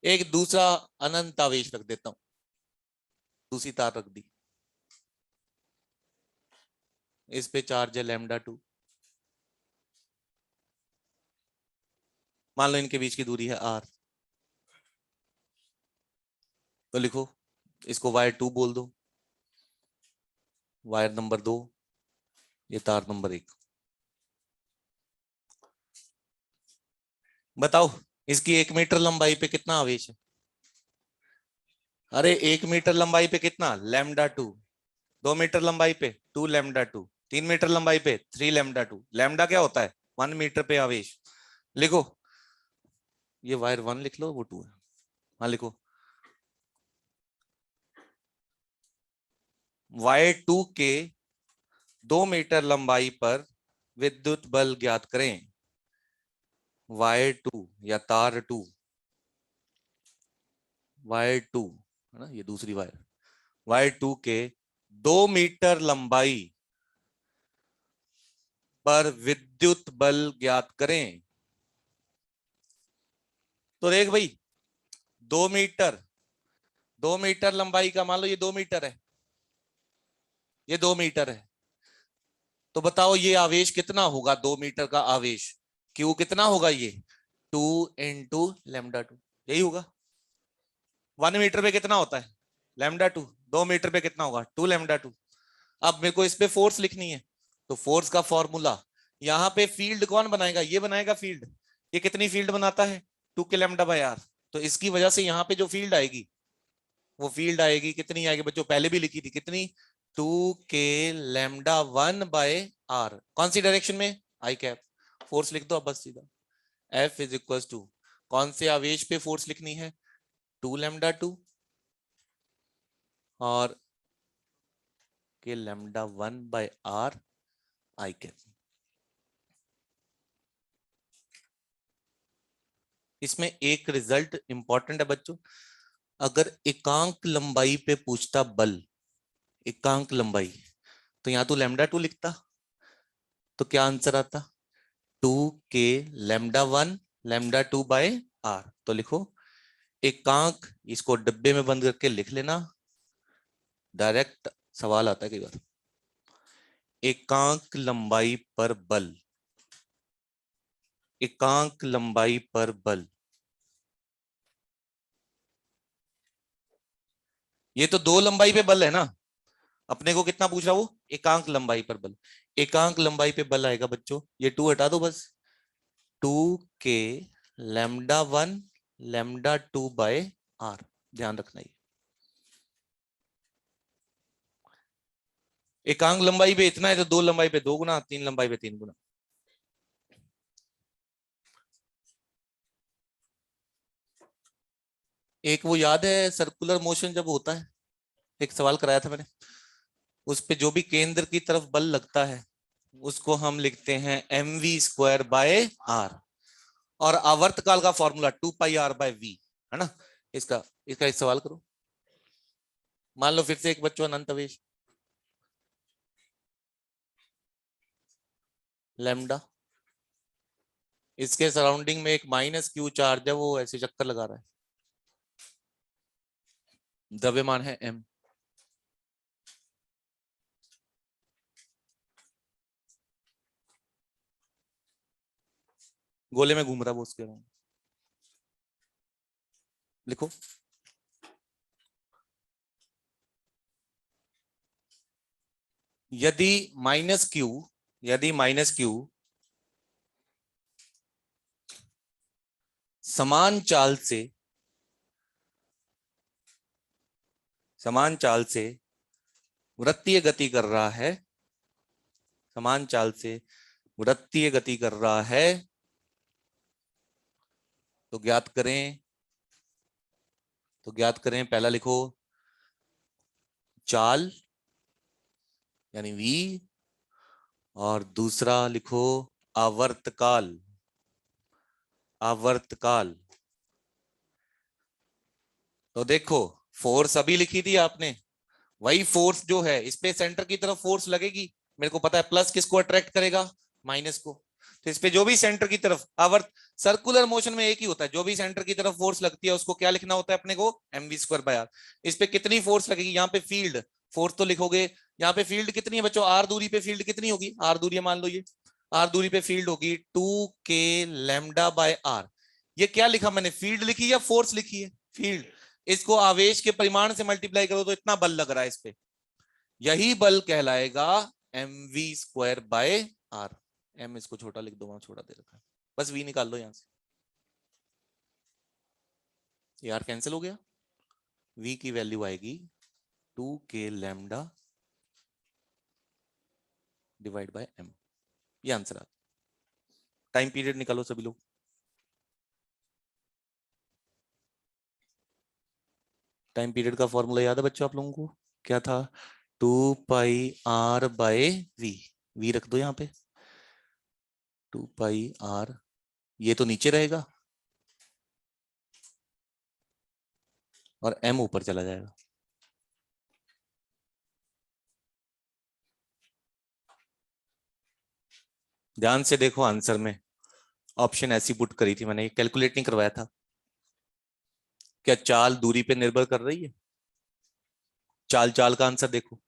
एक दूसरा अनंत आवेश रख देता हूं, दूसरी तार रख दी, इस पे चार्ज है लैम्डा 2। मान लो इनके बीच की दूरी है आर, तो लिखो इसको वायर 2 बोल दो, वायर नंबर 2, ये तार नंबर 1। बताओ इसकी 1 मीटर लंबाई पे कितना आवेश है? अरे 1 मीटर लंबाई पे कितना? लैम्डा 2। 2 मीटर लंबाई पे 2 लैम्डा 2। 3 मीटर लंबाई पे 3 लैम्डा 2। लैम्डा क्या होता है? 1 मीटर पे आवेश। लिखो, ये वायर 1 लिख लो, वो 2 है। हाँ लिखो, वायर 2 के 2 मीटर लंबाई पर विद्युत बल ज्ञात करें। वायर 2 या तार 2, वायर 2 है ना, ये दूसरी वायर। वायर 2 के 2 मीटर लंबाई पर विद्युत बल ज्ञात करें। तो देख भाई, 2 मीटर, 2 मीटर लंबाई का, मान लो ये 2 मीटर है, ये 2 मीटर है, तो बताओ ये आवेश कितना होगा? 2 मीटर का आवेश क्यू कितना होगा? ये 2 इंटू लैम्डा 2, यही होगा। 1 मीटर पे कितना होता है? लैम्डा 2। 2 मीटर पे कितना होगा? 2 लैम्डा 2। अब मेरे को इस पे फोर्स लिखनी है, तो फोर्स का फॉर्मूला, यहाँ पे फील्ड कौन बनाएगा? ये बनाएगा फील्ड। ये कितनी फील्ड बनाता है? 2 के लैम्डा बाय आर। तो इसकी वजह से यहाँ पे जो फील्ड आएगी वो फील्ड आएगी, कितनी आएगी बच्चों, पहले भी लिखी थी कितनी, 2k λ1/r, कौन सी डायरेक्शन में, आई कैप। फोर्स लिख दो अब बस सीधा, F इज इक्वल टू, कौन से आवेश पे फोर्स लिखनी है, 2λ2 और k λ1/r आई कैप। इसमें एक रिजल्ट इंपॉर्टेंट है बच्चों, अगर एकांक लंबाई पे पूछता बल, एकांक लंबाई, तो यहां तो λ2 लिखता, तो क्या आंसर आता, 2k λ1 λ2/r। तो लिखो एकांक, इसको डब्बे में बंद करके लिख लेना, डायरेक्ट सवाल आता है कई बार, एकांक लंबाई पर बल, एकांक लंबाई पर बल, ये तो दो लंबाई पे बल है ना, अपने को कितना पूछ रहा वो, एकांक लंबाई पर बल, एकांक लंबाई पे बल आएगा बच्चों, ये 2 हटा दो बस, 2k λ1 λ2/r, ध्यान रखना ये, एकांक लंबाई पे इतना है तो दो लंबाई पे 2 गुना, 3 लंबाई पे 3 गुना। एक वो याद है सर्कुलर मोशन जब होता है, एक सवाल कराया था मैंने, उस पे जो भी केंद्र की तरफ बल लगता है उसको हम लिखते हैं mv²/r, और आवर्तकाल का फॉर्मूला 2πr/v है ना। इसका इसका एक सवाल करो, मान लो फिर से एक बच्चों अनंत आवेश लैम्डा, इसके सराउंडिंग में एक -q चार्ज है, वो ऐसे चक्कर लगा रहा है, द्रव्यमान है m, गोले में घूम रहा है वो उसके राउंड, लिखो यदि -q समान चाल से वृत्तीय गति कर रहा है, समान चाल से वृत्तीय गति कर रहा है, तो ज्ञात करें, पहला लिखो चाल यानी v, और दूसरा लिखो आवर्तकाल, तो देखो फोर्स अभी लिखी थी आपने, वही फोर्स जो है इस पे सेंटर की तरफ फोर्स लगेगी, मेरे को पता है प्लस किसको अट्रैक्ट करेगा, माइनस को, तो इस पे जो भी सेंटर की तरफ सर्कुलर मोशन में एक ही होता है, जो भी सेंटर की तरफ फोर्स लगती है उसको क्या लिखना होता है अपने को, mv²/r। इस पे कितनी फोर्स लगेगी, यहाँ पे फील्ड फोर्स तो लिखोगे, यहाँ पे फील्ड कितनी है बच्चों, r दूरी पे फील्ड कितनी होगी, r दूरी मान लो, ये r दूरी पे फील्ड होगी 2k λ/r। ये क्या लिखा मैंने, फील्ड लिखी या फोर्स लिखी है, फील्ड, इसको आवेश के परिमाण से मल्टीप्लाई करो तो इतना बल लग रहा है इस पे, यही बल कहलाएगा mv²/r। m इसको छोटा लिख दो, वहां छोटा दे रखा है, बस v निकाल लो यहां से, यार कैंसिल हो गया, v की वैल्यू आएगी 2k λ/m, ये आंसर आता। टाइम पीरियड निकालो सभी लोग, टाइम पीरियड का फॉर्मूला याद है बच्चों आप लोगों को, क्या था, 2πr/v, v रख दो यहाँ पे, 2πr, ये तो नीचे रहेगा और m ऊपर चला जाएगा, ध्यान से देखो आंसर में ऑप्शन ऐसी पुट करी थी मैंने, कैलकुलेट नहीं करवाया था, क्या चाल दूरी पे निर्भर कर रही है, चाल का आंसर देखो,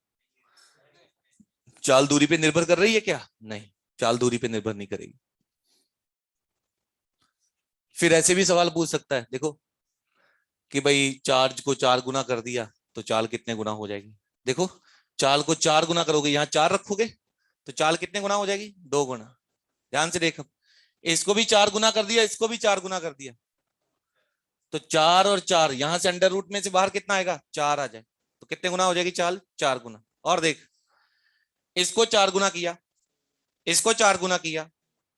चाल दूरी पे निर्भर कर रही है क्या, नहीं, चाल दूरी पे निर्भर नहीं करेगी। फिर ऐसे भी सवाल पूछ सकता है, देखो कि भाई चार्ज को 4 गुना कर दिया तो चाल कितने गुना हो जाएगी, देखो चाल को 4 गुना करोगे, यहाँ 4 रखोगे तो चाल कितने गुना हो जाएगी, 2 गुना। ध्यान से देखो, इसको भी 4 गुना कर दिया, इसको भी 4 गुना कर दिया, तो 4 और 4, यहां से अंडर रूट में से बाहर कितना आएगा, 4 आ जाए, तो कितने गुना हो जाएगी चाल, 4 गुना। और देख, इसको 4 गुना किया, इसको 4 गुना किया,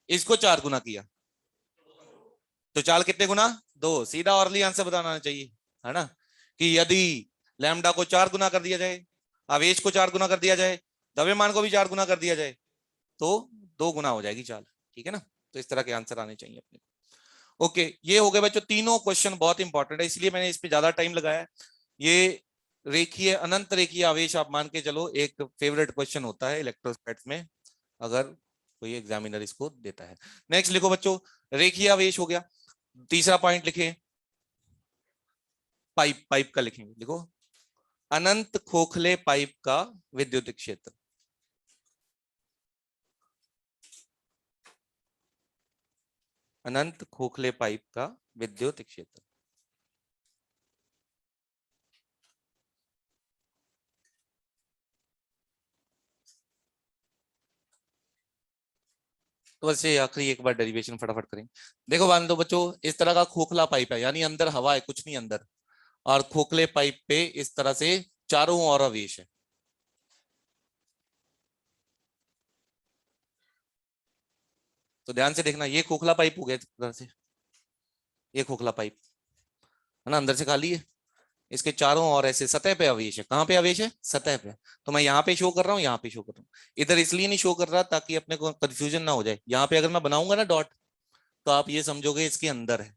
इसको 4 गुना किया, तो चाल कितने गुना, 2। सीधा औरली आंसर बताना चाहिए, है ना, कि यदि लैम्डा को 4 गुना कर दिया जाए, आवेश को 4 गुना कर दिया जाए, द्रव्यमान को भी 4 गुना कर दिया जाए, तो 2 गुना हो जाएगी चाल। ठीक है ना, तो इस तरह के आंसर आने चाहिए अपने। ओके, ये हो गए बच्चों तीनों क्वेश्चन, बहुत इंपॉर्टेंट है, इसलिए मैंने इस पे ज्यादा टाइम लगाया। ये रेखीय, अनंत रेखीय आवेश आप मान के चलो एक फेवरेट क्वेश्चन होता है इलेक्ट्रोस्टैटिक्स में, अगर कोई एग्जामिनर इसको देता है। नेक्स्ट लिखो बच्चों, रेखीय आवेश हो गया। तीसरा पॉइंट लिखे, पाइप, पाइप का लिखेंगे, लिखो अनंत खोखले पाइप का विद्युत क्षेत्र। अनंत खोखले पाइप का विद्युत क्षेत्र। तो वैसे आखिरी एक बार डेरिवेशन फटाफट करेंगे। देखो बांधो बच्चों, इस तरह का खोखला पाइप है, यानी अंदर हवा है, कुछ नहीं अंदर, और खोखले पाइप पे इस तरह से चारों ओर आवेश है। तो ध्यान से देखना, ये खोखला पाइप हो गया इस तरह से, ये खोखला पाइप है ना, अंदर से खाली है, इसके चारों ओर ऐसे सतह पे आवेश है। कहां पे आवेश है, सतह पे। तो मैं यहाँ पे शो कर रहा हूँ, यहाँ पे शो कर रहा हूँ, इधर इसलिए नहीं शो कर रहा ताकि अपने को कंफ्यूजन ना हो जाए। यहाँ पे अगर मैं बनाऊंगा ना डॉट, तो आप ये समझोगे इसके अंदर है।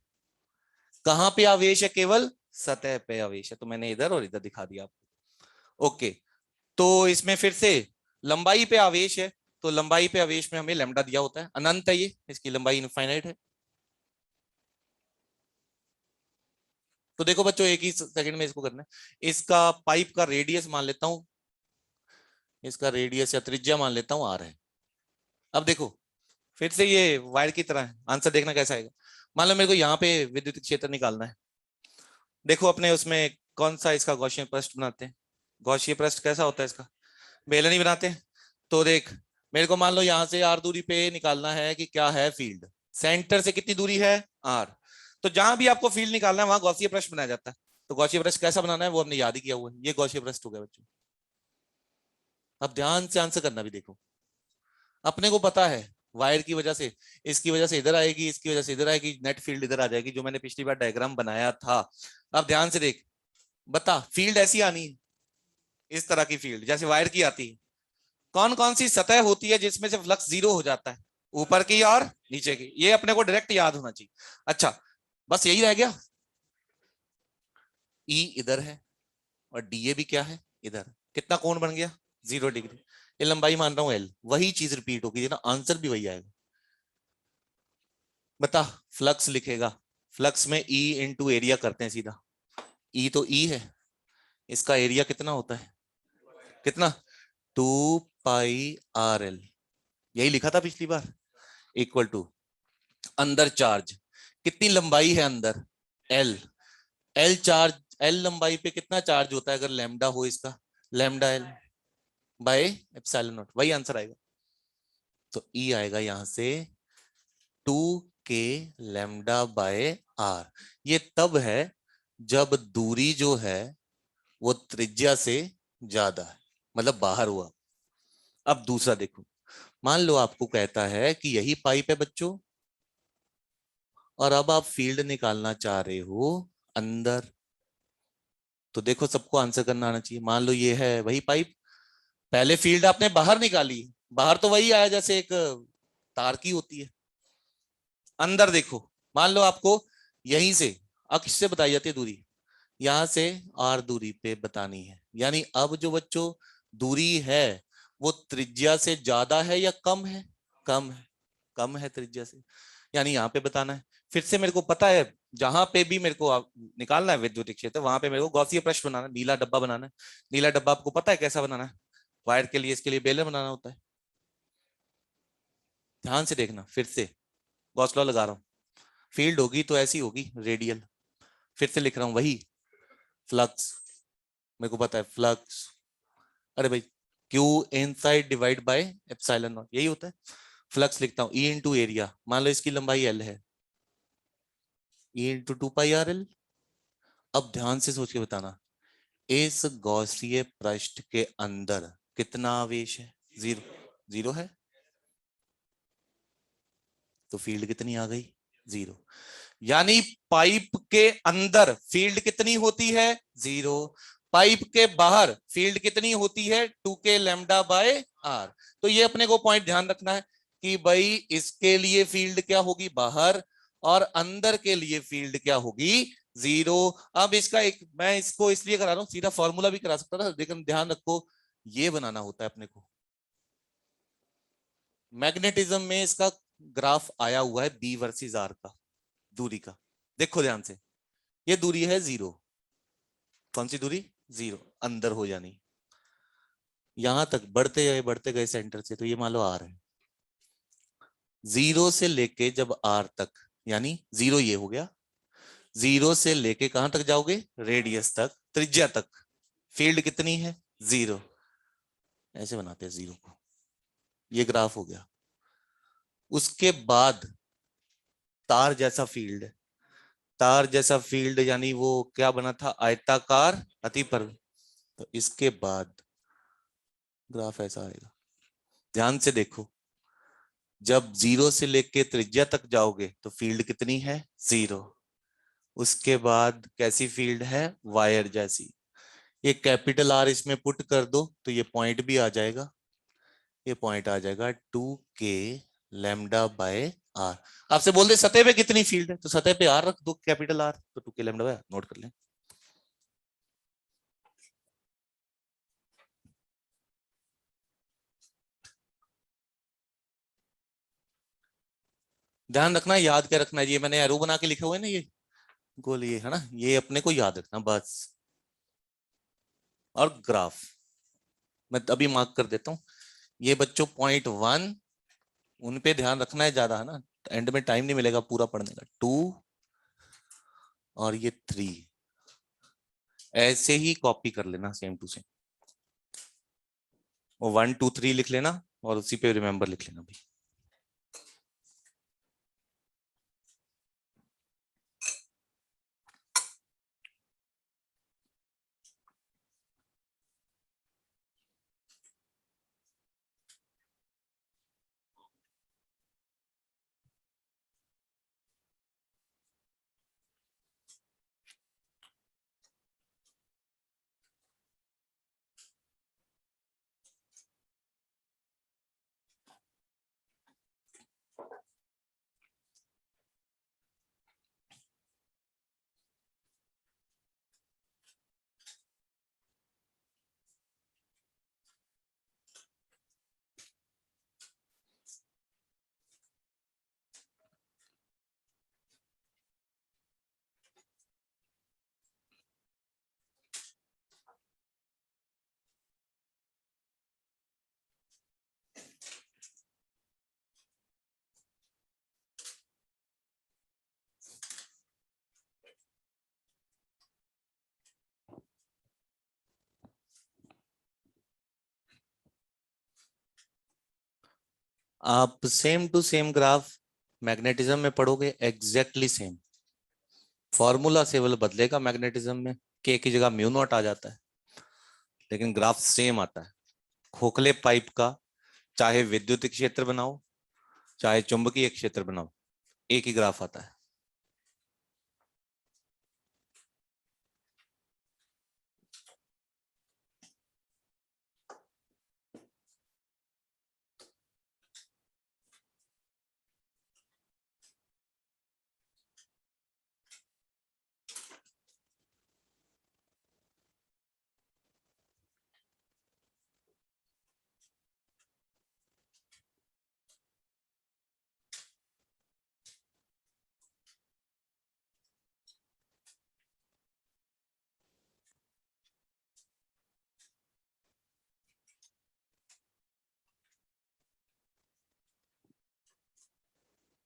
कहां पे आवेश है, केवल सतह पे आवेश है, तो मैंने इधर और इधर दिखा दिया आपको। ओके, तो इसमें फिर से लंबाई पे आवेश है, तो लंबाई पे आवेश में हमें लैम्डा दिया होता है, अनंत है ये, इसकी लंबाई इनफाइनाइट है। तो देखो बच्चों, एक ही सेकंड में इसको करना है। इसका पाइप का रेडियस मान लेता हूं, इसका रेडियस या त्रिज्या मान लेता हूं आर है। अब देखो, फिर से ये वायर की तरह है, आंसर देखना कैसा आएगा। मान लो मेरे को यहाँ पे विद्युत क्षेत्र निकालना है। देखो अपने उसमें कौन सा इसका गॉसियन पृष्ठ बनाते हैं, गॉसियन पृष्ठ कैसा होता है इसका, बेलन ही बनाते हैं। तो देख, मेरे को मान लो यहाँ से आर दूरी पे निकालना है कि क्या है फील्ड, सेंटर से कितनी दूरी है आर। तो जहां भी आपको फील्ड निकालना है वहां गॉसियन पृष्ठ बनाया जाता है। तो गॉसियन पृष्ठ कैसा बनाना है वो हमने याद ही किया हुआ है, ये गॉसियन पृष्ठ हो गया बच्चों। अब ध्यान से आंसर करना भी, देखो अपने को पता है वायर की वजह से, इसकी वजह से इधर आएगी, इसकी वजह से इधर आएगी, नेट फील्ड इधर आ जाएगी, जो मैंने पिछली बार डायग्राम बनाया था। अब ध्यान से देख, बता फील्ड ऐसी आनी है, इस तरह की फील्ड जैसे वायर की आती है। कौन कौन सी सतह होती है जिसमें से फ्लक्स जीरो हो जाता है, ऊपर की और नीचे की, ये अपने को डायरेक्ट याद होना चाहिए। अच्छा, बस यही रह गया। ई इधर है और डीए भी क्या है इधर, कितना कोण बन गया, 0 डिग्री। ये लंबाई मान रहा हूं एल, वही चीज रिपीट होगी ना, आंसर भी वही आएगा। बता, फ्लक्स लिखेगा, फ्लक्स में ई इंटू एरिया करते हैं सीधा, ई तो ई है, इसका एरिया कितना होता है, कितना, 2 पाई आर एल, यही लिखा था पिछली बार, इक्वल टू अंदर चार्ज, कितनी लंबाई है अंदर, एल, एल चार्ज, एल लंबाई पे कितना चार्ज होता है अगर लैम्डा हो इसका, lambda L by epsilon not, वही आंसर आएगा। तो ई आएगा यहां से 2 k लैम्डा बाय आर। ये तब है जब दूरी जो है वो त्रिज्या से ज्यादा है, मतलब बाहर हुआ। अब दूसरा देखो, मान लो आपको कहता है कि यही पाइप है बच्चों, और अब आप फील्ड निकालना चाह रहे हो अंदर। तो देखो सबको आंसर करना आना चाहिए। मान लो ये है वही पाइप, पहले फील्ड आपने बाहर निकाली, बाहर तो वही आया जैसे एक तार की होती है। अंदर देखो, मान लो आपको यहीं से अक्ष से बताई जाती है दूरी, यहां से आर दूरी पे बतानी है, यानी अब जो बच्चों दूरी है वो त्रिज्या से ज्यादा है या कम है, कम है, कम है त्रिज्या से, यानी यहाँ पे बताना है। फिर से मेरे को पता है जहां पे भी मेरे को निकालना है विद्युत क्षेत्र, वहां पे मेरे को गॉसीय पृष्ठ बनाना है, नीला डब्बा बनाना है। नीला डब्बा आपको पता है कैसा बनाना है, वायर के लिए, इसके लिए बेलन बनाना होता है। ध्यान से देखना, फिर से गॉस लॉ लगा रहा हूँ, फील्ड होगी तो ऐसी होगी रेडियल। फिर से लिख रहा हूँ वही, फ्लक्स, मेरे को पता है फ्लक्स, अरे भाई Q inside divide by epsilon not, यही होता है। फ्लक्स लिखता हूँ ई इंटू एरिया, मान लो इसकी लंबाई एल है, E into 2 pi R L, अब ध्यान से सोच के बताना, इस गॉसीय पृष्ठ के अंदर कितना आवेश है? जीरो। जीरो है तो फील्ड कितनी आ गई? जीरो। यानी पाइप के अंदर फील्ड कितनी होती है? जीरो। पाइप के बाहर फील्ड कितनी होती है? 2k lambda by are. तो ये अपने को पॉइंट ध्यान रखना है कि भाई इसके लिए फील्ड क्या होगी बाहर, और अंदर के लिए फील्ड क्या होगी? जीरो। अब इसका एक मैं इसको इसलिए करा रहा हूं, सीधा फॉर्मूला भी करा सकता था, लेकिन ध्यान रखो ये बनाना होता है अपने को। मैग्नेटिज्म में इसका ग्राफ आया हुआ है बी वर्सेस आर का, दूरी का। देखो ध्यान से, ये दूरी है जीरो। कौन सी दूरी? जीरो। अंदर हो जानी, यहां तक बढ़ते गए सेंटर से, तो ये मान लो आर है। जीरो से लेके जब आर तक, यानी जीरो ये हो गया, जीरो से लेके कहां तक जाओगे? रेडियस तक, त्रिज्या तक। फील्ड कितनी है? जीरो। ऐसे बनाते हैं जीरो को। ये ग्राफ हो गया। उसके बाद तार जैसा फील्ड, तार जैसा फील्ड यानी वो क्या बना था? आयताकार अतिपर। तो इसके बाद ग्राफ ऐसा आएगा। ध्यान से देखो, जब जीरो से लेके त्रिज्या तक जाओगे तो फील्ड कितनी है? जीरो। उसके बाद कैसी फील्ड है? वायर जैसी। ये कैपिटल आर इसमें पुट कर दो तो ये पॉइंट भी आ जाएगा। ये पॉइंट आ जाएगा 2k लैम्डा बाय आर। आपसे बोल दे सतह पे कितनी फील्ड है, तो सतह पे आर रख दो, कैपिटल आर, तो 2k lambda by are note कर लें। ध्यान रखना, याद क्या रखना है, ये मैंने एरो बना के लिखे हुए ना, ये गोल ये है ना, ये अपने को याद रखना बस। और ग्राफ मैं अभी मार्क कर देता हूं। ये बच्चों .1, उन पे ध्यान रखना है ज्यादा, है ना, एंड में टाइम नहीं मिलेगा पूरा पढ़ने का। 2 और ये 3 ऐसे ही कॉपी कर लेना सेम टू सेम। वो 1 2 3 लिख लेना और उसी पे रिमेंबर लिख लेना भाई। आप same to same graph magnetism में पढ़ोगे, एग्जैक्टली सेम फॉर्मूला से वो बदलेगा मैग्नेटिज्म में, के की जगह म्यू नॉट आ जाता है, लेकिन ग्राफ सेम आता है। खोखले पाइप का चाहे विद्युत क्षेत्र बनाओ चाहे चुंबकीय क्षेत्र बनाओ, एक ही ग्राफ आता है।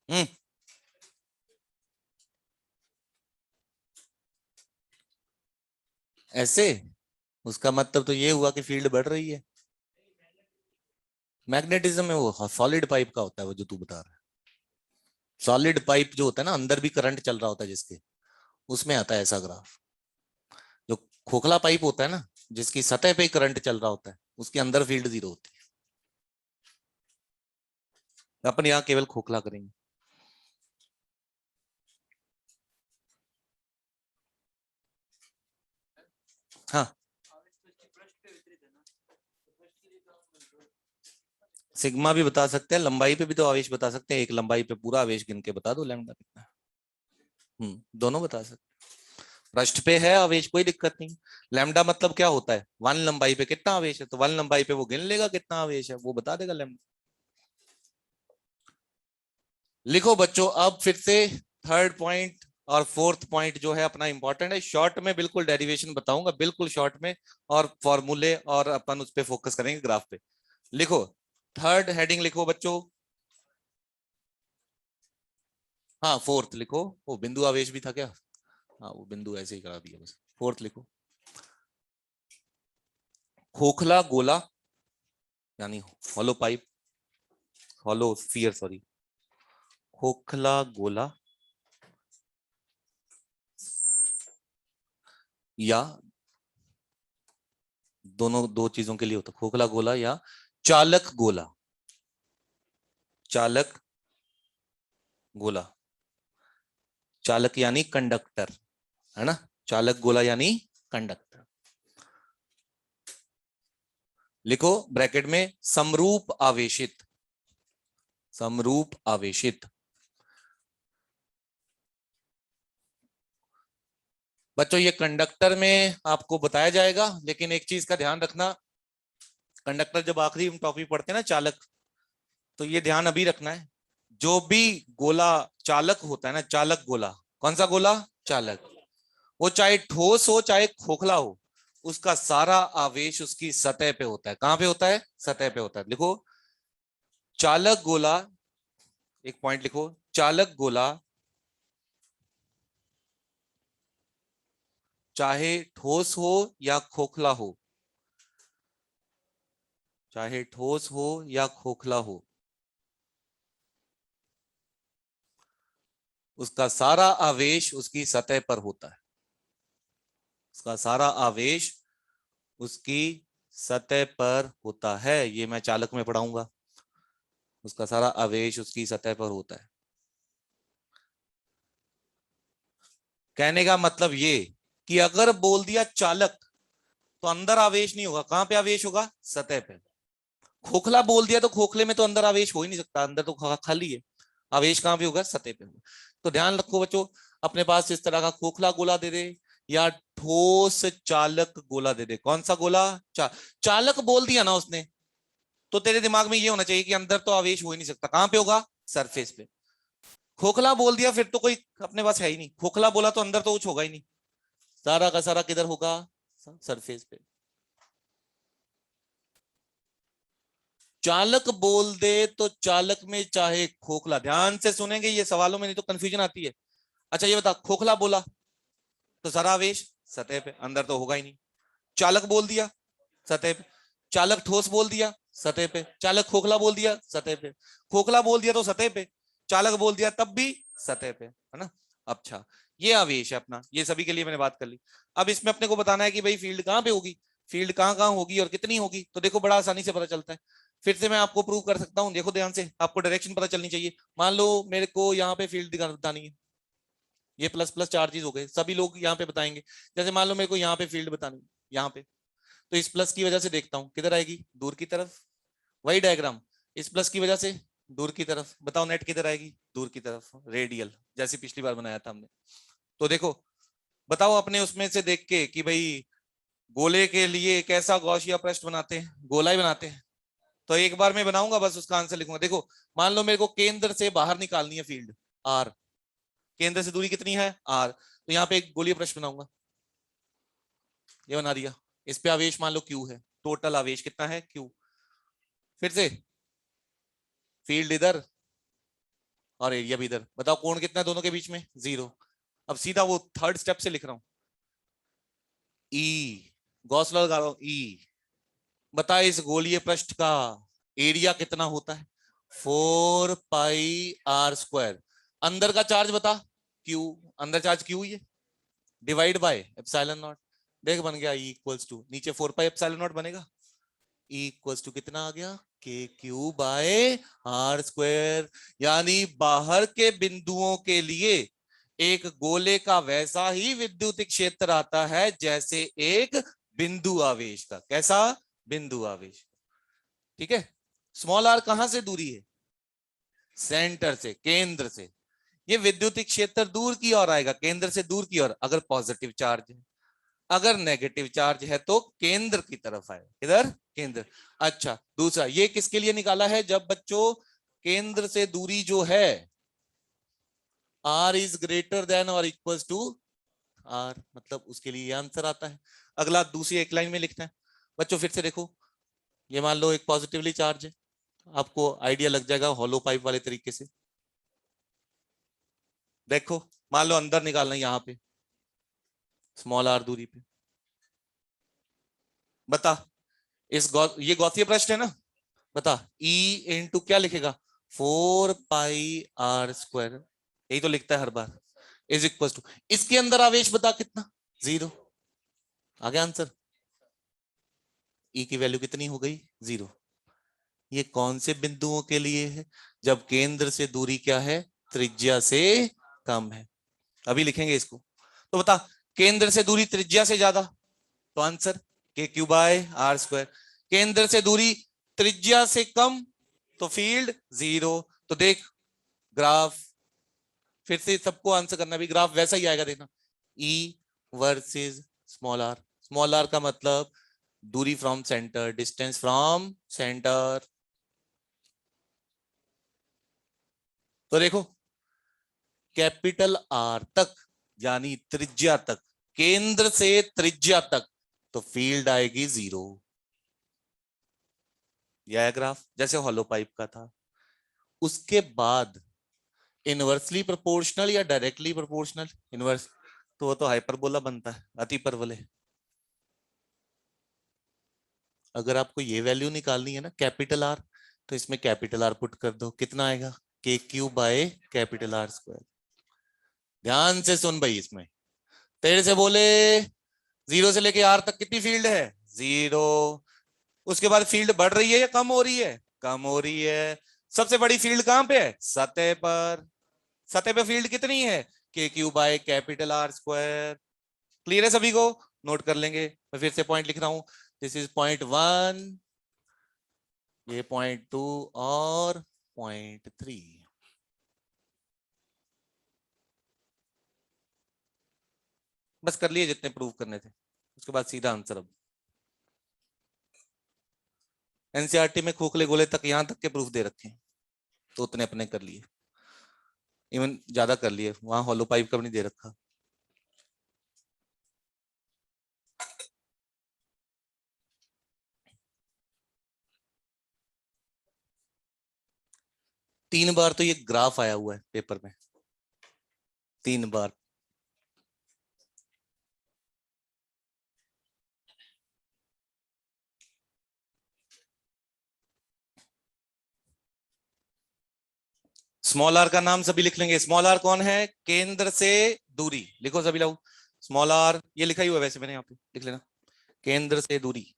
हम्म। ऐसे उसका मतलब तो ये हुआ कि फील्ड बढ़ रही है। मैग्नेटिज्म में वो सॉलिड पाइप का होता है, वो जो तू बता रहा है, सॉलिड पाइप जो होता है ना, अंदर भी करंट चल रहा होता है जिसके, उसमें आता है ऐसा ग्राफ। खोखला पाइप होता है ना, जिसकी सतह पे करंट चल रहा होता है, उसके अंदर फील्ड 0 होती है। अपन यहाँ केवल खोखला करेंगे। हाँ, सिग्मा भी बता सकते हैं, लंबाई पे भी तो आवेश बता सकते हैं। एक लंबाई पे पूरा आवेश गिन के बता दो लैम्डा कितना है। दोनों बता सकते। पृष्ठ पे है आवेश, कोई दिक्कत नहीं। लैम्डा मतलब क्या होता है, 1 लंबाई पे कितना आवेश है, तो 1 लंबाई पे वो गिन लेगा कितना आवेश है, वो बता देगा लैम्डा। लिखो बच्चों, अब फिर से थर्ड पॉइंट और फोर्थ पॉइंट जो है अपना इंपॉर्टेंट है। शॉर्ट में बिल्कुल डेरिवेशन बताऊंगा, बिल्कुल शॉर्ट में, और फॉर्मूले, और अपन उस पर फोकस करेंगे ग्राफ पे। लिखो, थर्ड हेडिंग लिखो बच्चों। हाँ, फोर्थ लिखो। वो बिंदु आवेश भी था क्या? हाँ, वो बिंदु ऐसे ही करा दिया बस। फोर्थ लिखो, खोखला गोला यानी hollow pipe, hollow sphere sorry, खोखला गोला या, दोनों दो चीजों के लिए होता, खोखला गोला या चालक गोला। चालक गोला, चालक यानी कंडक्टर, है ना, चालक गोला यानी कंडक्टर। लिखो ब्रैकेट में समरूप आवेशित, समरूप आवेशित। बच्चों ये कंडक्टर में आपको बताया जाएगा, लेकिन एक चीज का ध्यान रखना, कंडक्टर जब आखिरी हम टॉपिक पढ़ते हैं ना चालक, तो ये ध्यान अभी रखना है, जो भी गोला चालक होता है ना, चालक गोला, कौन सा गोला? चालक। वो चाहे ठोस हो चाहे खोखला हो, उसका सारा आवेश उसकी सतह पे होता है। कहां पे होता है? सतह पे होता है। लिखो, चालक गोला, एक पॉइंट लिखो, चालक गोला चाहे ठोस हो या खोखला हो, चाहे ठोस हो या खोखला हो, उसका सारा आवेश उसकी सतह पर होता है। उसका सारा आवेश उसकी सतह पर होता है। ये मैं चालक में पढ़ाऊंगा, उसका सारा आवेश उसकी सतह पर होता है। कहने का मतलब ये कि अगर बोल दिया चालक, तो अंदर आवेश नहीं होगा। कहां पे आवेश होगा? सतह पे। खोखला बोल दिया तो खोखले में तो अंदर आवेश हो ही नहीं सकता, अंदर तो खाली है। आवेश कहां पे होगा? सतह पे होगा। तो ध्यान रखो बच्चों, अपने पास इस तरह का खोखला गोला दे दे या ठोस चालक गोला दे दे। कौन सा गोला? चालक बोल दिया ना उसने, तो तेरे दिमाग में ये होना चाहिए कि अंदर तो आवेश हो ही नहीं सकता। कहां पे होगा? सरफेस पे। खोखला बोल दिया फिर तो कोई अपने पास है ही नहीं, खोखला बोला तो अंदर तो कुछ होगा ही नहीं, सारा का सारा किधर होगा? सरफेस पे। चालक बोल दे तो चालक में चाहे खोखला, ध्यान से सुनेंगे ये सवालों में, नहीं तो कंफ्यूजन आती है। अच्छा ये बता, खोखला बोला तो सारा आवेश सतह पे, अंदर तो होगा ही नहीं। चालक बोल दिया, सतह पे। चालक ठोस बोल दिया, सतह पे। चालक खोखला बोल दिया, सतह पे। खोखला बोल दिया तो सतह पे, चालक बोल दिया तब भी सतह पे, है ना। अच्छा, ये आवेश है अपना, ये सभी के लिए मैंने बात कर ली। अब इसमें अपने को बताना है कि भाई फील्ड कहां पे होगी, फील्ड कहां कहां होगी और कितनी होगी। तो देखो बड़ा आसानी से पता चलता है, फिर से मैं आपको प्रूव कर सकता हूं। देखो ध्यान से, आपको डायरेक्शन पता चलनी चाहिए। मान लो मेरे को यहाँ पे फील्ड बतानी है, ये प्लस प्लस चार्जेस हो गए, सभी लोग यहाँ पे बताएंगे। जैसे मान लो मेरे को यहाँ पे फील्ड बतानी है, यहाँ पे, तो इस प्लस की वजह से देखता हूँ किधर आएगी, दूर की तरफ। वही डायग्राम, इस प्लस की वजह से दूर की तरफ, बताओ नेट किधर आएगी, दूर की तरफ, रेडियल, जैसे पिछली बार बनाया था हमने। तो देखो, बताओ अपने उसमें से देख के कि भाई गोले के लिए कैसा गौशिया पृष्ठ बनाते हैं, गोला ही बनाते हैं। तो एक बार मैं बनाऊंगा, बस उसका आंसर लिखूंगा। देखो, मान लो मेरे को केंद्र से बाहर निकालनी है फील्ड आर, केंद्र से दूरी कितनी है? आर। तो यहाँ पे एक गोलीय पृष्ठ बनाऊंगा, ये बना दिया। इस पे आवेश मान लो क्यू है, टोटल आवेश कितना है? क्यू। फिर से फील्ड इधर और एरिया भी इधर, बताओ कोण कितना है दोनों के बीच में? 0। अब सीधा वो थर्ड स्टेप से लिख रहा हूं, ई, गॉस लॉ लगा रहा हूं, ई। बता इस गोलीय पृष्ठ का एरिया कितना होता है? 4 पाई r²। अंदर का चार्ज बता, क्यू, अंदर चार्ज क्यू ही है, डिवाइड बाय एप्सिलॉन नॉट। देख बन गया E इक्वल्स टू, नीचे 4πε0 बनेगा, E इक्वल्स टू कितना आ गया, KQ/R²। यानी बाहर के बिंदुओं के लिए एक गोले का वैसा ही विद्युत क्षेत्र आता है जैसे एक बिंदु आवेश का। कैसा? बिंदु आवेश। ठीक है। स्मॉल r कहां से दूरी है? सेंटर से, केंद्र से। ये विद्युत क्षेत्र दूर की ओर आएगा, केंद्र से दूर की ओर, अगर पॉजिटिव चार्ज है। अगर नेगेटिव चार्ज है तो केंद्र की तरफ आए। इधर केंद्र। अच्छा, दूसरा ये किसके लिए निकाला है? जब बच्चों केंद्र से दूरी जो है r इज ग्रेटर देन और इक्वल टू r, मतलब उसके लिए आंसर आता है। अगला दूसरी एक लाइन में लिखना है बच्चों। फिर से देखो, ये मान लो एक पॉजिटिवली चार्ज है, आपको आइडिया लग जाएगा हॉलो पाइप वाले तरीके से। देखो, मान लो अंदर निकालना है यहां पे स्मॉल r दूरी पे। बता, ये गौसीय प्रश्न है ना? बता, E इंटू क्या लिखेगा? 4πr², यही तो लिखता है हर बार, इज इक्वल टू, इसके अंदर आवेश बता कितना? 0। आ गया आंसर। E की वैल्यू कितनी हो गई? 0। ये कौन से बिंदुओं के लिए है? जब केंद्र से दूरी क्या है? त्रिज्या से कम है। अभी लिखेंगे इसको। तो बता, केंद्र से दूरी त्रिज्या से ज्यादा, तो आंसर KQ/R²। केंद्र से दूरी त्रिज्या से कम तो फील्ड 0। तो देख ग्राफ, फिर से सबको आंसर करना, भी ग्राफ वैसा ही आएगा देखना। E versus small r। Small r का मतलब दूरी from centre, distance from centre. तो देखो, कैपिटल R तक यानी त्रिज्या तक, केंद्र से त्रिज्या तक, तो फील्ड आएगी 0। यह ग्राफ जैसे हॉलो पाइप का था। उसके बाद इनवर्सली प्रोपोर्शनल या डायरेक्टली प्रोपोर्शनल? इनवर्स, तो वो तो हाइपरबोला बनता है, अति परवलय। अगर आपको ये वैल्यू निकालनी है ना कैपिटल R, तो इसमें कैपिटल R पुट कर दो, कितना आएगा? KQ/R²। ध्यान से सुन भाई, इसमें तेरे से बोले 0 से लेके R तक कितनी फील्ड है? 0। उसके बाद फील्ड बढ़ रही है या कम हो रही है? कम हो रही है। सबसे बड़ी फील्ड कहां पे है? सतह पर। सतह पे फील्ड कितनी है? KQ/R²। क्लियर है सभी को? नोट कर लेंगे। मैं फिर से पॉइंट लिख रहा हूं। दिस इज पॉइंट 1, ये पॉइंट 2 और पॉइंट 3। बस कर लिए जितने प्रूव करने थे, उसके बाद सीधा आंसर। अब एनसीईआरटी में खोखले गोले तक यहां तक के प्रूफ दे रखे हैं, तो उतने अपने कर लिए, इवन ज्यादा कर लिए। वहां हॉलो पाइप का भी नहीं दे रखा। तीन बार तो ये ग्राफ आया हुआ है पेपर में, 3 बार। स्मॉल आर का नाम सभी लिख लेंगे। स्मॉल आर कौन है? केंद्र से दूरी। लिखो सभी लोग, स्मॉल आर ये लिखा ही हुआ वैसे, मैंने यहाँ पे लिख लेना, केंद्र से दूरी।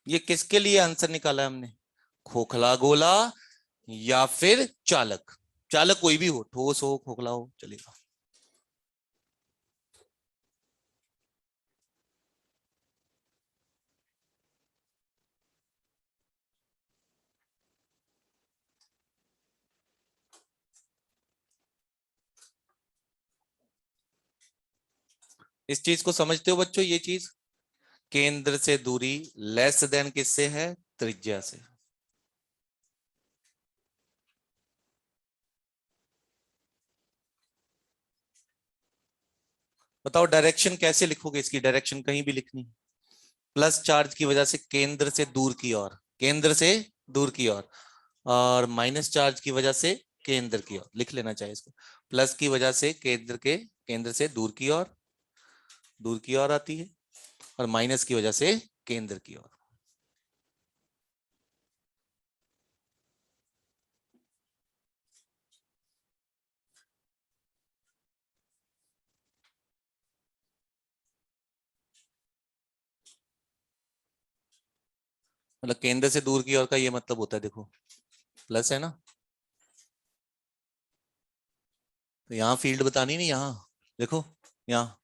ये किसके लिए आंसर निकाला है हमने? खोखला गोला या फिर चालक। चालक कोई भी हो, ठोस हो खोखला हो चलेगा। इस चीज को समझते हो बच्चों? ये चीज, केंद्र से दूरी लेस देन किससे है? त्रिज्या से। बताओ डायरेक्शन कैसे लिखोगे? इसकी डायरेक्शन कहीं भी लिखनी? प्लस चार्ज की वजह से केंद्र से दूर की ओर, केंद्र से दूर की ओर, और माइनस चार्ज की वजह से केंद्र की ओर। लिख लेना चाहिए इसको। प्लस की वजह से केंद्र से दूर की ओर आती है, और माइनस की वजह से केंद्र की ओर। मतलब केंद्र से दूर की ओर का ये मतलब होता है, देखो प्लस है ना, तो यहाँ फील्ड बतानी नहीं, यहाँ देखो, यहाँ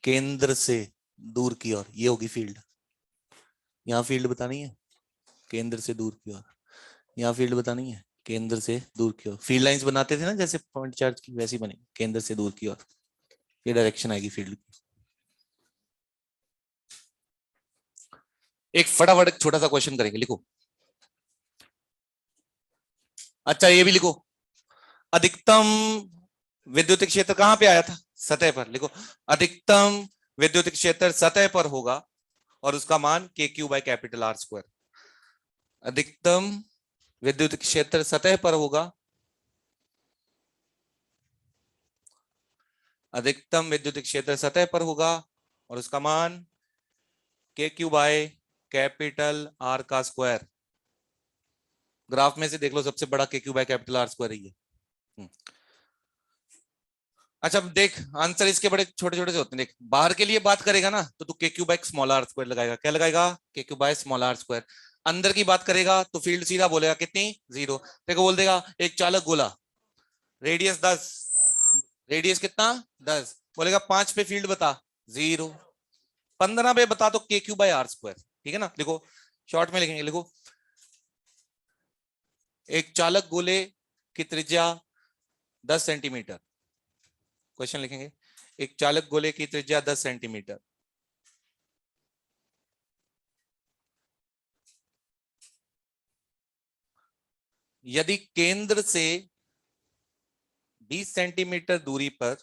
केंद्र से दूर की ओर ये होगी फील्ड। यहाँ फील्ड बतानी है केंद्र से दूर की ओर, यहाँ फील्ड बतानी है केंद्र से दूर की ओर। फील्ड लाइंस बनाते थे ना जैसे पॉइंट चार्ज की, वैसी बनी केंद्र से दूर की ओर, ये डायरेक्शन आएगी फील्ड की। एक फटाफट एक छोटा सा क्वेश्चन करेंगे, लिखो। अच्छा ये भी लिखो, अधिकतम विद्युत क्षेत्र कहां पे आया था? सतह पर। लिखो, अधिकतम विद्युत क्षेत्र सतह पर होगा और उसका मान के Q by capital are square. अधिकतम विद्युत क्षेत्र सतह पर होगा, अधिकतम विद्युत क्षेत्र सतह पर होगा और उसका मान के क्यू बाय कैपिटल आर का स्क्वायर। ग्राफ में से देख लो, सबसे बड़ा K Q by capital are square ही है। अच्छा अब देख, आंसर इसके बड़े छोटे छोटे से होते हैं। देख, बाहर के लिए बात करेगा ना तो तू k Q by small r square लगाएगा। क्या लगाएगा? K Q by small r square. अंदर की बात करेगा तो फील्ड सीधा बोलेगा कितनी? 0। देखो बोल देगा एक चालक गोला, रेडियस 10, रेडियस कितना? 10। बोलेगा 5 पे फील्ड बता, 0। 15 पे बता तो के क्यू बाय आर स्क्वायर। ठीक है ना? देखो शॉर्ट में लिखेंगे, लिखो एक चालक गोले की त्रिज्या 10 सेंटीमीटर। क्वेश्चन लिखेंगे, एक चालक गोले की त्रिज्या 10 सेंटीमीटर। यदि केंद्र से 20 सेंटीमीटर दूरी पर,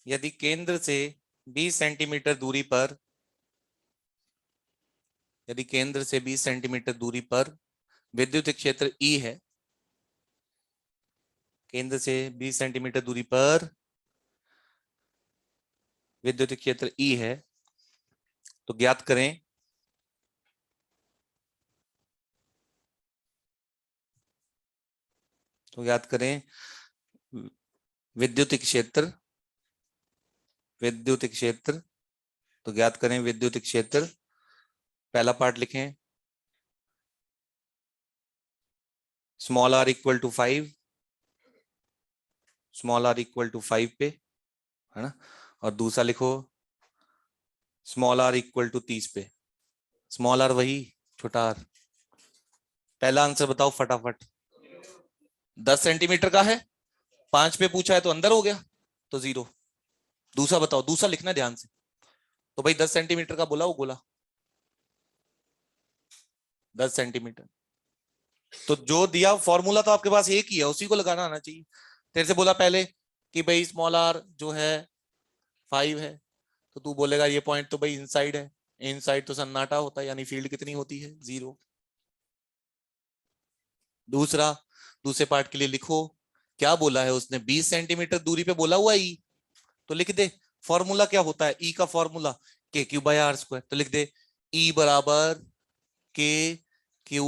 यदि केंद्र से 20 सेंटीमीटर दूरी पर, यदि केंद्र से 20 सेंटीमीटर दूरी पर विद्युत क्षेत्र E है, केंद्र से 20 सेंटीमीटर दूरी पर विद्युत क्षेत्र E है, तो ज्ञात करें विद्युत क्षेत्र, विद्युत क्षेत्र। तो ज्ञात करें विद्युत क्षेत्र। पहला पार्ट लिखें, small r equal to 5, small r equal to 5 पे, है ना? और दूसरा लिखो स्मॉल आर इक्वल टू 30 पे। स्मॉल आर वही छोटा आर। पहला आंसर बताओ फटाफट। 10 सेंटीमीटर का है, 5 पे पूछा है तो अंदर हो गया तो 0। दूसरा बताओ, दूसरा लिखना ध्यान से। तो भाई 10 सेंटीमीटर का बोला, वो बोला 10 सेंटीमीटर। तो जो दिया फॉर्मूला तो आपके पास एक ही है, उसी को लगाना आना चाहिए। तेरे से बोला पहले कि भाई स्मॉल आर जो है 5 है, तो तू बोलेगा ये पॉइंट तो भाई इनसाइड है। इनसाइड तो सन्नाटा होता है, यानी फील्ड कितनी होती है? 0। दूसरा, दूसरे पार्ट के लिए लिखो, क्या बोला है उसने? 20 सेंटीमीटर दूरी पे बोला हुआ ई, तो लिख दे फॉर्मूला क्या होता है ई का फॉर्मूला, के क्यू बाय आर स्क्वायर। तो लिख दे ई बराबर के क्यू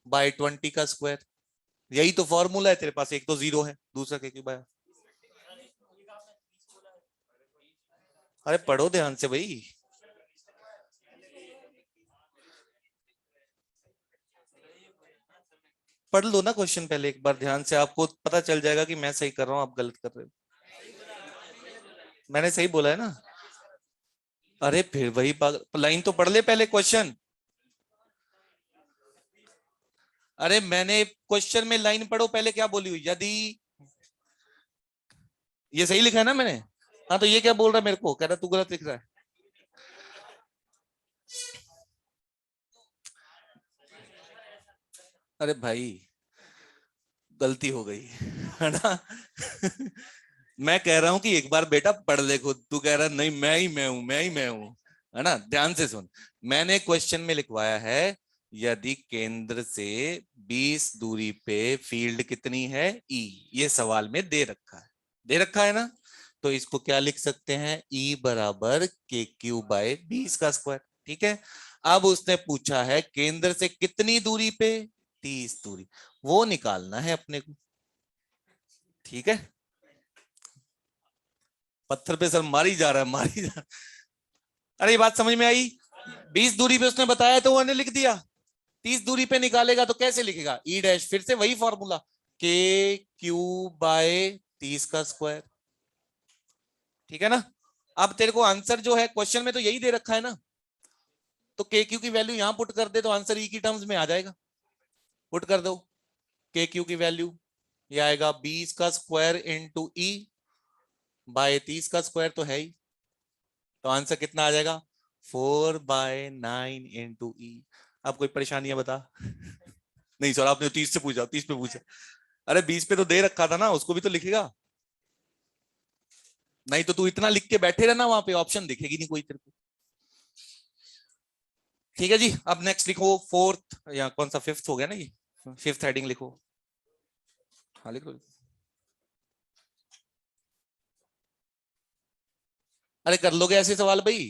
बाय 20 का स्क्वायर। यही तो फॉर्मूला है तेरे पास, एक तो 0 है, दूसरा के क्यू बाय। अरे पढ़ो ध्यान से भाई। पढ़ लो ना क्वेश्चन पहले एक बार ध्यान से, आपको पता चल जाएगा कि मैं सही कर रहा हूँ आप गलत कर रहे हो। मैंने सही बोला है ना? अरे फिर वही लाइन तो पढ़ ले पहले क्वेश्चन। अरे मैंने क्वेश्चन में लाइन पढ़ो पहले, क्या बोली हुई? यदि, ये सही लिखा है ना मैंने? हाँ तो ये क्या बोल रहा है मेरे को, कह रहा तू गलत लिख रहा है। अरे भाई गलती हो गई है ना। मैं कह रहा हूं कि एक बार बेटा पढ़ ले खुद, तू कह रहा नहीं मैं ही मैं हूं, मैं ही मैं हूं। है ना, ध्यान से सुन। मैंने क्वेश्चन में लिखवाया है यदि केंद्र से 20 दूरी पे फील्ड कितनी है E, ये सवाल में दे रखा है ना, तो इसको क्या लिख सकते हैं, E बराबर के क्यू बाय 20 का स्क्वायर। ठीक है, अब उसने पूछा है केंद्र से कितनी दूरी पे, 30 दूरी, वो निकालना है अपने को। ठीक है, पत्थर पे सर मारी जा रहा है, मारी जा रहा है। अरे ये बात समझ में आई, 20 दूरी पे उसने बताया तो उन्होंने लिख दिया, 30 दूरी पे निकालेगा तो कैसे लिखेगा, ई डैश, फिर से वही फॉर्मूला, के क्यू बाय 30 का स्क्वायर। ठीक है ना, अब तेरे को आंसर जो है क्वेश्चन में तो यही दे रखा है ना, तो के क्यू की वैल्यू यहां पुट कर दे तो आंसर ई की टर्म्स में आ जाएगा। पुट कर दो के क्यू की वैल्यू, ये आएगा 20 का स्क्वायर इंटू ई बाय 30 का स्क्वायर तो है ही, तो आंसर कितना आ जाएगा, 4/9 इंटू ई। अब कोई परेशानी है बता? नहीं सर आपने 30 से पूछा, 30 पे पूछा। अरे 20 पे तो दे रखा था ना, उसको भी तो लिखेगा। नहीं तो तू इतना लिख के बैठे रहना, वहां पे ऑप्शन दिखेगी नहीं कोई तेरे को। ठीक है जी, अब नेक्स्ट लिखो फोर्थ, या कौन सा, फिफ्थ हो गया ना ये, फिफ्थ हेडिंग लिखो। हाँ लिखो। अरे कर लोगे ऐसे सवाल भाई,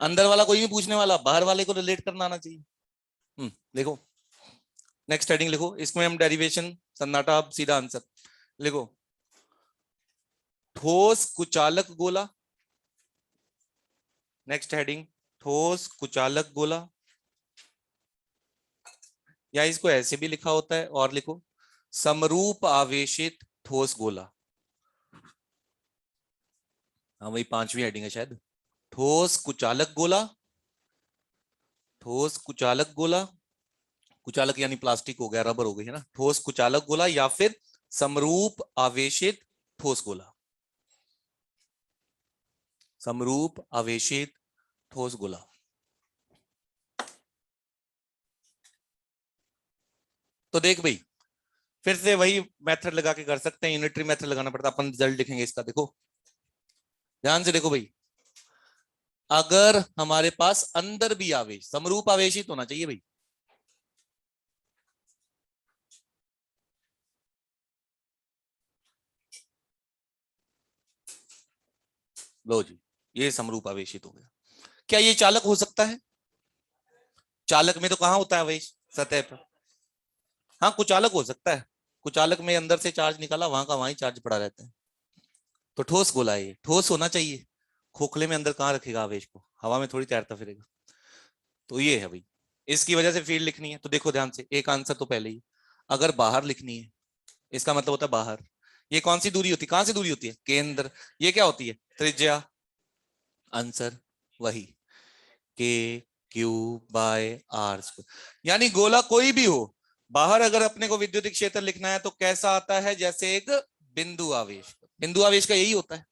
अंदर वाला कोई नहीं पूछने वाला, बाहर वाले को रिलेट करना आना चाहिए। देखो नेक्स्ट हेडिंग लिखो, इसमें हम डेरिवेशन सन्नाटा, अब सीधा आंसर लिखो। ठोस कुचालक गोला, नेक्स्ट हेडिंग, ठोस कुचालक गोला, या इसको ऐसे भी लिखा होता है, और लिखो समरूप आवेशित ठोस गोला। हाँ वही पांचवी हेडिंग है शायद, ठोस कुचालक गोला, ठोस कुचालक गोला, कुचालक यानी प्लास्टिक हो गया, रबर हो गई है ना, ठोस कुचालक गोला या फिर समरूप आवेशित ठोस गोला, समरूप आवेशित ठोस गोला। तो देख भाई, फिर से वही मेथड लगा के कर सकते हैं, यूनिटरी मेथड लगाना पड़ता है, अपन रिजल्ट लिखेंगे इसका। देखो ध्यान से देखो भाई, अगर हमारे पास अंदर भी आवेश समरूप आवेशित होना चाहिए भाई, लो जी ये समरूप आवेशित हो गया, क्या ये चालक हो सकता है? चालक में तो कहां होता है आवेश, सतह पर। हाँ कुचालक हो सकता है, कुचालक में अंदर से चार्ज निकाला, वहां का वहीं चार्ज पड़ा रहता है। तो ठोस गोला है, ये ठोस होना चाहिए, खोखले में अंदर कहां रखेगा आवेश को, हवा में थोड़ी तैरता फिरेगा। तो ये है भाई, इसकी वजह से फील्ड लिखनी है, तो देखो ध्यान से, एक आंसर तो पहले ही, अगर बाहर लिखनी है इसका मतलब होता है बाहर, ये कौन सी दूरी होती है, कहां से दूरी होती है, केंद्र, ये क्या होती है, त्रिज्या। आंसर वही के क्यू बाय आर स्क्वायर, यानी गोला कोई भी हो, बाहर अगर अपने को विद्युत क्षेत्र लिखना है तो कैसा आता है, जैसे एक बिंदु आवेश, बिंदु आवेश का यही होता है।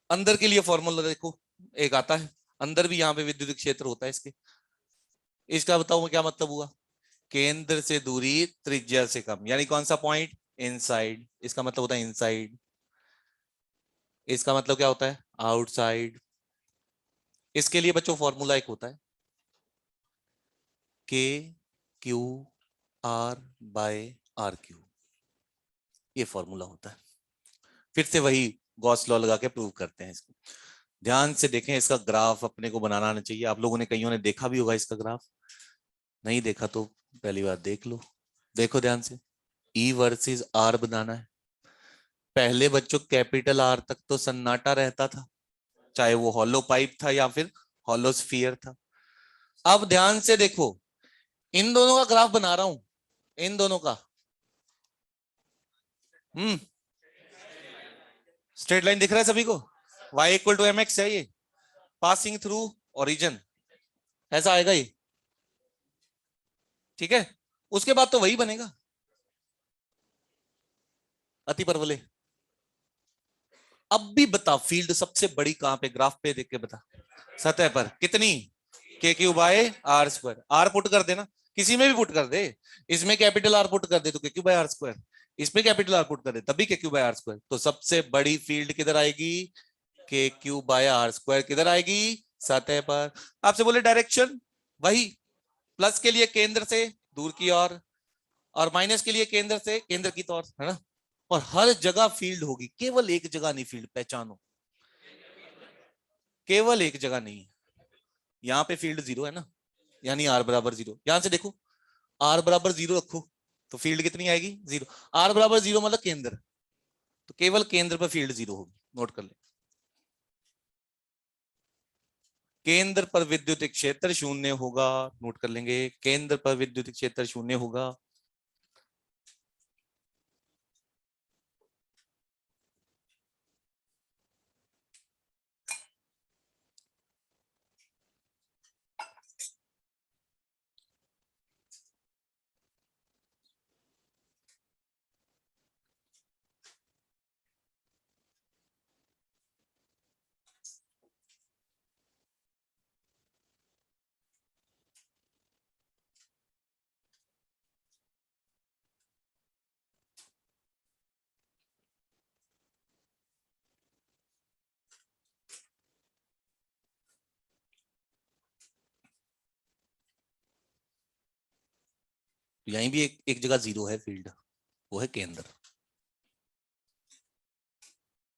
अंदर के लिए फॉर्मूला देखो एक आता है, अंदर भी यहाँ पे विद्युत क्षेत्र होता है इसके, इसका बताओ क्या मतलब हुआ, केंद्र से दूरी त्रिज्या से कम, यानी कौन सा पॉइंट, इनसाइड, इसका मतलब होता है इनसाइड, इसका मतलब क्या होता है, आउटसाइड। इसके लिए बच्चों फॉर्मूला एक होता है, k q r by r q, ये फॉर्मूला होता है। फिर से वही गॉस लॉ लगा के प्रूव करते हैं इसको। ध्यान से देखें, इसका ग्राफ अपने को बनाना आना चाहिए, आप लोगों ने कईयों ने देखा भी होगा इसका ग्राफ, नहीं देखा तो पहली बार देख लो। देखो ध्यान से, ई वर्सेस आर बनाना है, पहले बच्चों कैपिटल आर तक तो सन्नाटा रहता था, चाहे वो हॉलो पाइप था या फिर हॉलो स्फीयर था। अब ध्यान से देखो, इन दोनों का ग्राफ बना रहा हूं, इन दोनों का, स्ट्रेट लाइन दिख रहा है सभी को, y equal to m x है ये, पासिंग थ्रू ओरिजिन, ऐसा आएगा ये। ठीक है, उसके बाद तो वही बनेगा, अति परवलय। अब भी बता फील्ड सबसे बड़ी कहां पे, ग्राफ पे देख के बता, सतह पर कितनी, k Q by r square, r put कर देना, किसी में भी पुट कर दे, इसमें कैपिटल आर पुट कर दे तो के क्यू बाय आर स्क्वायर, इसमें कैपिटल आर पुट कर दे तभी के क्यू बाय आर स्क्वायर, तो सबसे बड़ी फील्ड किधर आएगी, के क्यू बाय आर स्क्वायर किधर आएगी, सतह पर। आपसे बोले डायरेक्शन, वही प्लस के लिए केंद्र से दूर की ओर और माइनस के लिए केंद्र से केंद्र की ओर, है ना। और हर जगह फील्ड होगी, केवल एक जगह नहीं फील्ड, पहचानो, केवल एक जगह नहीं है। यहाँ पे फील्ड 0 है ना, यानी आर बराबर 0। यहां से देखो, आर बराबर 0 रखो तो फील्ड कितनी आएगी, 0। आर बराबर 0 मतलब केंद्र, तो केवल केंद्र पर फील्ड 0 होगी, नोट कर ले। केंद्र पर विद्युत क्षेत्र 0 होगा, नोट कर लेंगे, केंद्र पर विद्युत क्षेत्र 0 होगा। तो यहीं भी एक जगह 0 है फील्ड, वो है केंद्र।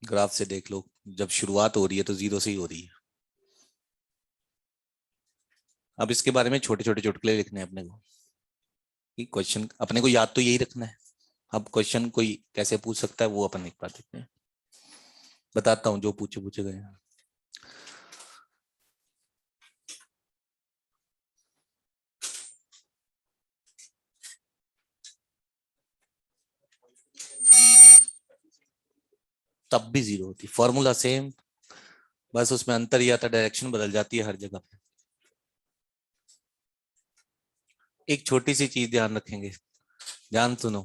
ग्राफ से देख लो, जब शुरुआत हो रही है तो 0 से ही हो रही है। अब इसके बारे में छोटे छोटे चुटकुले लिखने हैं अपने को, कि क्वेश्चन अपने को याद तो यही रखना है। अब क्वेश्चन कोई कैसे पूछ सकता है वो अपन एक बार देखते हैं, बताता हूँ जो पूछे पूछे गए हैं। तब भी 0 होती, फॉर्मूला सेम, बस उसमें अंतर यह आता डायरेक्शन बदल जाती है हर जगह पे। एक छोटी सी चीज ध्यान रखेंगे, ध्यान सुनो।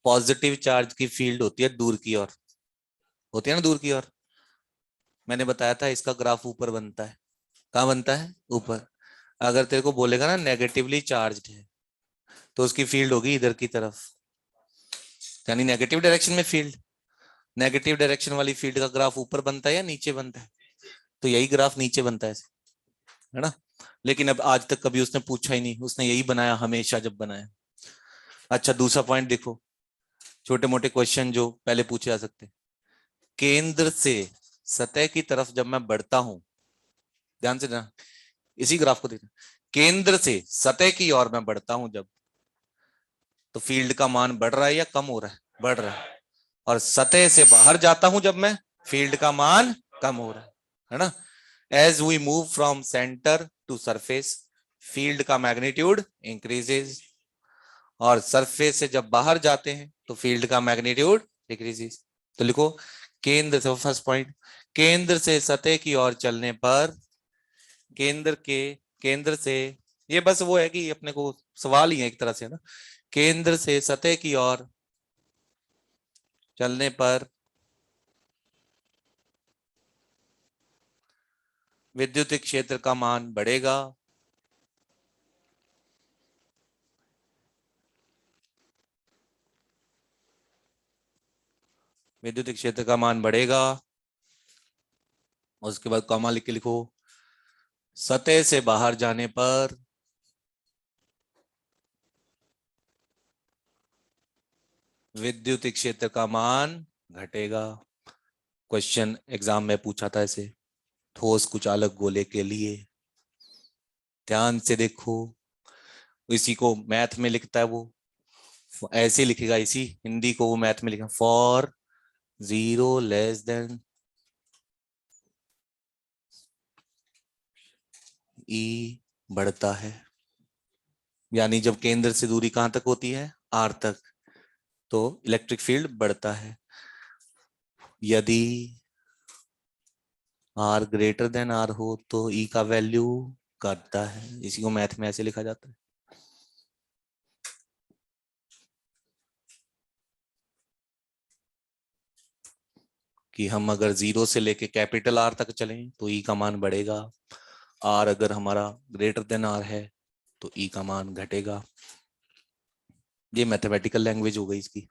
पॉजिटिव चार्ज की फील्ड होती है दूर की ओर, होती है ना दूर की ओर। मैंने बताया था इसका ग्राफ ऊपर बनता है, कहाँ बनता है, ऊपर। अगर तेरे को बोलेगा ना नेगेटिवली चार्ज्ड है, तो उसकी फील्ड होगी इधर की तरफ, यानी नेगेटिव डायरेक्शन में फील्ड। नेगेटिव डायरेक्शन वाली फील्ड का ग्राफ ऊपर बनता है या नीचे बनता है, तो यही ग्राफ नीचे बनता है ना। लेकिन अब आज तक कभी उसने पूछा ही नहीं, उसने यही बनाया हमेशा जब बनाया। अच्छा दूसरा पॉइंट देखो, छोटे मोटे क्वेश्चन जो पहले पूछे जा सकते हैं। केंद्र से सतह की तरफ जब मैं बढ़ता हूं, ध्यान से ना, इसी ग्राफ को देखना, केंद्र से सतह की ओर मैं बढ़ता हूं जब, तो फील्ड का मान बढ़ रहा है या कम हो रहा है, बढ़ रहा है। और सतह से बाहर जाता हूं जब मैं, फील्ड का मान कम हो रहा है ना। As we move from centre to surface, field का मैग्नीट्यूड इंक्रीजेज, और सरफेस से जब बाहर जाते हैं तो फील्ड का मैग्नीट्यूड डिक्रीजेज। तो लिखो, केंद्र से, फर्स्ट पॉइंट, केंद्र से सतह की ओर चलने पर, केंद्र से, ये बस वो है कि अपने को सवाल ही है एक तरह से ना, केंद्र से सतह की ओर चलने पर विद्युत क्षेत्र का मान बढ़ेगा। विद्युत क्षेत्र का मान बढ़ेगा, और उसके बाद कॉमा लिख के लिखो, सतह से बाहर जाने पर विद्युत क्षेत्र का मान घटेगा। क्वेश्चन एग्जाम में पूछा था ऐसे, ठोस कुछ अलग गोले के लिए, ध्यान से देखो। इसी को मैथ में लिखता है वो, ऐसे लिखेगा, इसी हिंदी को वो मैथ में लिखा, फॉर 0 लेस देन ई बढ़ता है, यानी जब केंद्र से दूरी कहां तक होती है, आर तक, तो इलेक्ट्रिक फील्ड बढ़ता है। यदि आर ग्रेटर देन आर हो तो ई का वैल्यू घटता है, इसी को मैथ में ऐसे लिखा जाता है। कि हम अगर 0 से लेके कैपिटल आर तक चलें तो ई का मान बढ़ेगा, आर अगर हमारा ग्रेटर देन आर है तो ई का मान घटेगा। ये मैथमेटिकल लैंग्वेज हो गई इसकी।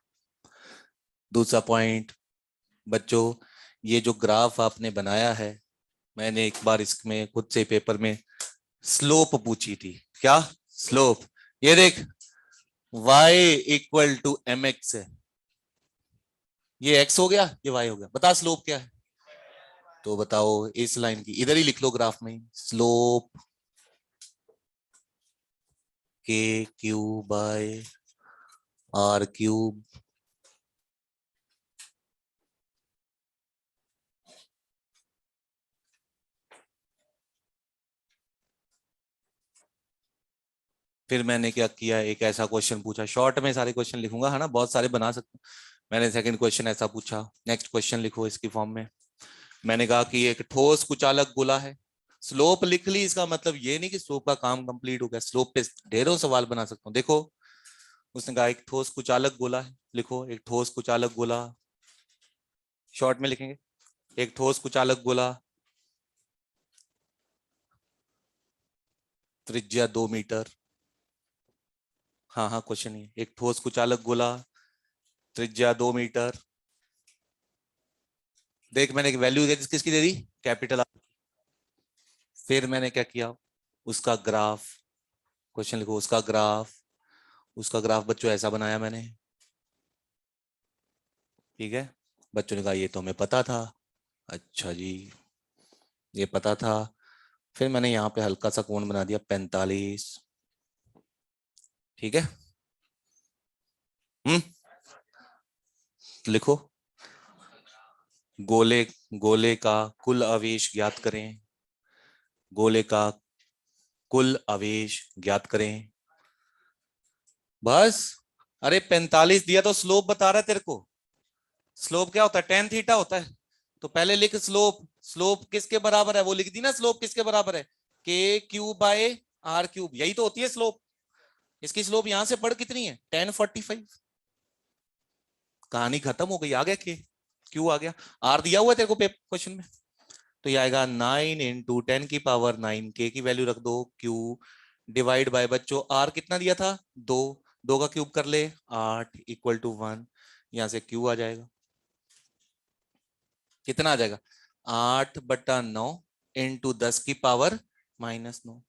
दूसरा पॉइंट, बच्चों, ये जो ग्राफ आपने बनाया है, मैंने एक बार इसमें खुद से पेपर में स्लोप पूछी थी। क्या स्लोप? ये देख y इक्वल टू mx है, ये x हो गया, ये y हो गया, बता स्लोप क्या है? तो बताओ इस लाइन की, इधर ही लिख लो ग्राफ में, slope k q by r cube. फिर मैंने क्या किया, एक ऐसा क्वेश्चन पूछा, शॉर्ट में सारे क्वेश्चन लिखूंगा है ना, बहुत सारे बना सकते हो। मैंने सेकंड क्वेश्चन ऐसा पूछा, नेक्स्ट क्वेश्चन लिखो इसकी फॉर्म में। मैंने कहा कि एक ठोस कुचालक गोला है, स्लोप लिख ली, इसका मतलब ये नहीं कि स्लोप का काम कंप्लीट हो गया, स्लोप पे ढेरों सवाल बना सकता हूँ। देखो उसने कहा एक ठोस कुचालक गोला है, लिखो एक ठोस कुचालक गोला, शॉर्ट में लिखेंगे एक ठोस कुचालक गोला, त्रिज्या 2 मीटर। हाँ हाँ क्वेश्चन है, एक ठोस कुचालक गोला, त्रिज्या 2 मीटर। देख मैंने एक वैल्यू किसकी दे दी, कैपिटल आर। फिर मैंने क्या किया, उसका ग्राफ, क्वेश्चन लिखो उसका ग्राफ, उसका ग्राफ बच्चों ऐसा बनाया मैंने, ठीक है। बच्चों ने कहा ये तो हमें पता था। अच्छा जी, ये पता था। फिर मैंने यहाँ पे हल्का सा कोण बना दिया 45, ठीक है। हम्म, लिखो गोले, गोले का कुल आवेश ज्ञात करें, गोले का कुल आवेश ज्ञात करें, बस। अरे 45 दिया तो स्लोप बता रहा है तेरे को, स्लोप क्या होता है, टेन थीटा होता है। तो पहले लिख स्लोप, स्लोप किसके बराबर है, वो लिख दी ना, स्लोप किसके बराबर है, के क्यूब बाय आर क्यूब, यही तो होती है स्लोप। इसकी स्लोप यहां से पढ़ कितनी है, 1045। कहानी खत्म हो गई, आ गया के, क्यू आ गया, आर दिया हुआ है तेरे को क्वेश्चन में। तो ये आएगा 9 इंटू 10⁹ के की वैल्यू रख दो, क्यू डिवाइड बाय बच्चों आर कितना दिया था, 2, 2 का क्यूब कर ले 8 इक्वल टू 1, यहां से क्यू आ जाएगा, कितना आ जाएगा 8/9 इंटू 10⁻⁻9।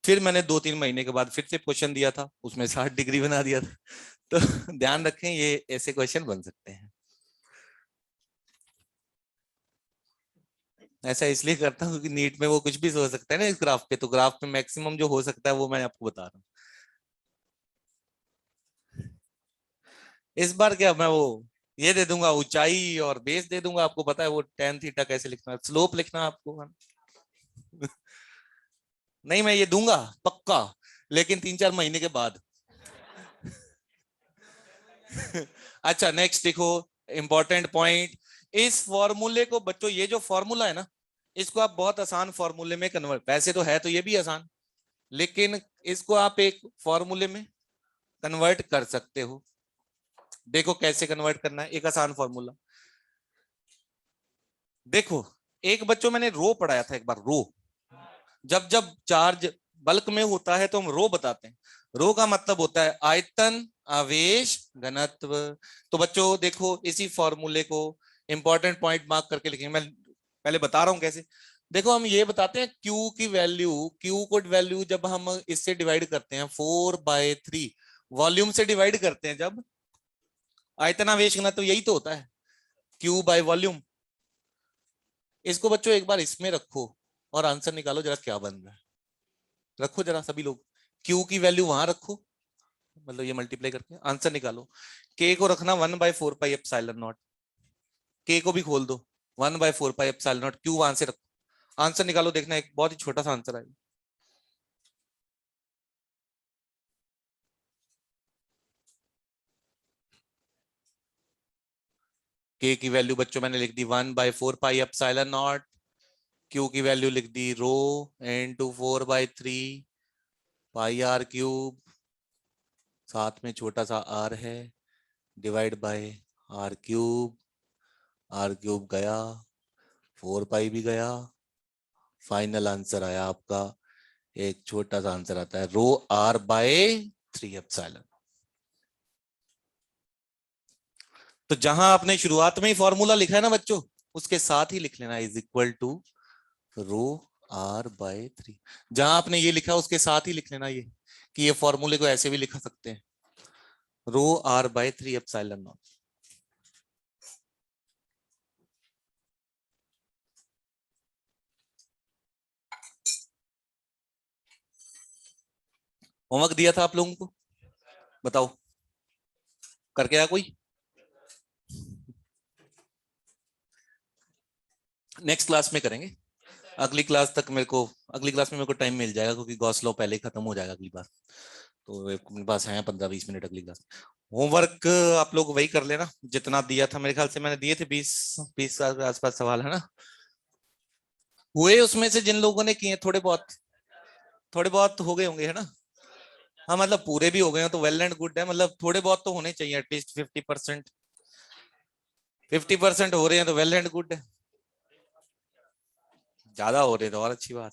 फिर मैंने 2-3 महीने के बाद फिर से क्वेश्चन दिया था, उसमें 60 डिग्री बना दिया था। तो ध्यान रखें ये ऐसे क्वेश्चन बन सकते हैं। ऐसा इसलिए करता हूँ क्योंकि नीट में वो कुछ भी हो सकता है ना इस ग्राफ पे, तो ग्राफ पे मैक्सिमम जो हो सकता है वो मैं आपको बता रहा हूँ। इस बार क्या मैं वो ये दे दूंगा ऊंचाई और बेस दे दूंगा, आपको पता है वो टेन थीटा कैसे लिखना है, स्लोप लिखना है आपको। नहीं मैं ये दूंगा पक्का, लेकिन 3-4 महीने के बाद। अच्छा नेक्स्ट देखो, इंपॉर्टेंट पॉइंट, इस फॉर्मूले को बच्चों, ये जो फॉर्मूला है ना, इसको आप बहुत आसान फॉर्मूले में कन्वर्ट, वैसे तो है तो ये भी आसान, लेकिन इसको आप एक फॉर्मूले में कन्वर्ट कर सकते हो। देखो कैसे कन्वर्ट करना है, एक आसान फॉर्मूला देखो। एक बच्चों मैंने रो पढ़ाया था एक बार, रो, जब जब चार्ज बल्क में होता है तो हम रो बताते हैं, रो का मतलब होता है आयतन आवेश घनत्व। तो बच्चों देखो इसी फॉर्मूले को इंपॉर्टेंट पॉइंट मार्क करके लिखेंगे, मैं पहले बता रहा हूं कैसे। देखो हम ये बताते हैं Q की वैल्यू, Q को वैल्यू जब हम इससे डिवाइड करते हैं 4/3, वॉल्यूम से डिवाइड करते हैं जब, आयतन आवेश घनत्व यही तो होता है, Q बाय वॉल्यूम। इसको बच्चों एक बार इसमें रखो और आंसर निकालो जरा क्या बन रहा है, रखो जरा सभी लोग, Q की वैल्यू वहां रखो, मतलब ये मल्टीप्लाई करके आंसर निकालो। K को रखना 1/4πε0, K को भी खोल दो 1/4πε0, Q वहां से रखो, आंसर निकालो, देखना एक बहुत ही छोटा सा आंसर आएगा। K की वैल्यू बच्चों मैंने लिख दी 1/4πε0, Q की वैल्यू लिख दी रो इंटू 4/3 πr3, साथ में छोटा सा r है, डिवाइड बाय r3, r3 गया, 4π भी गया, फाइनल आंसर आया आपका, एक छोटा सा आंसर आता है ρr/3ε। तो जहां आपने शुरुआत में ही फॉर्मूला लिखा है ना बच्चों, उसके साथ ही लिख लेना is equal to rho r by 3। जहां आपने ये लिखा उसके साथ ही लिख लेना ये, कि ये फॉर्मूले को ऐसे भी लिखा सकते हैं, rho r by 3 epsilon naught. Homework दिया था आप लोगों को, बताओ करके आया कोई? नेक्स्ट क्लास में करेंगे, अगली क्लास में मेरे को टाइम मिल जाएगा, क्योंकि गॉस लॉ पहले ही खत्म हो जाएगा अगली बार, तो मेरे पास है 15-20 मिनट अगली क्लास। होमवर्क आप लोग वही कर लेना जितना दिया था, मेरे ख्याल से मैंने दिए थे 20 के आसपास सवाल, है ना? हुए उसमें से जिन लोगों ने किए थोड़े बहुत हो गए होंगे, है ना? हाँ मतलब पूरे भी हो गए हो तो वेल एंड गुड है, मतलब थोड़े बहुत तो होने चाहिए, एटलीस्ट 50%। 50% हो रहे हैं तो वेल एंड गुड है, ज्यादा हो रहे हैं तो और अच्छी बात।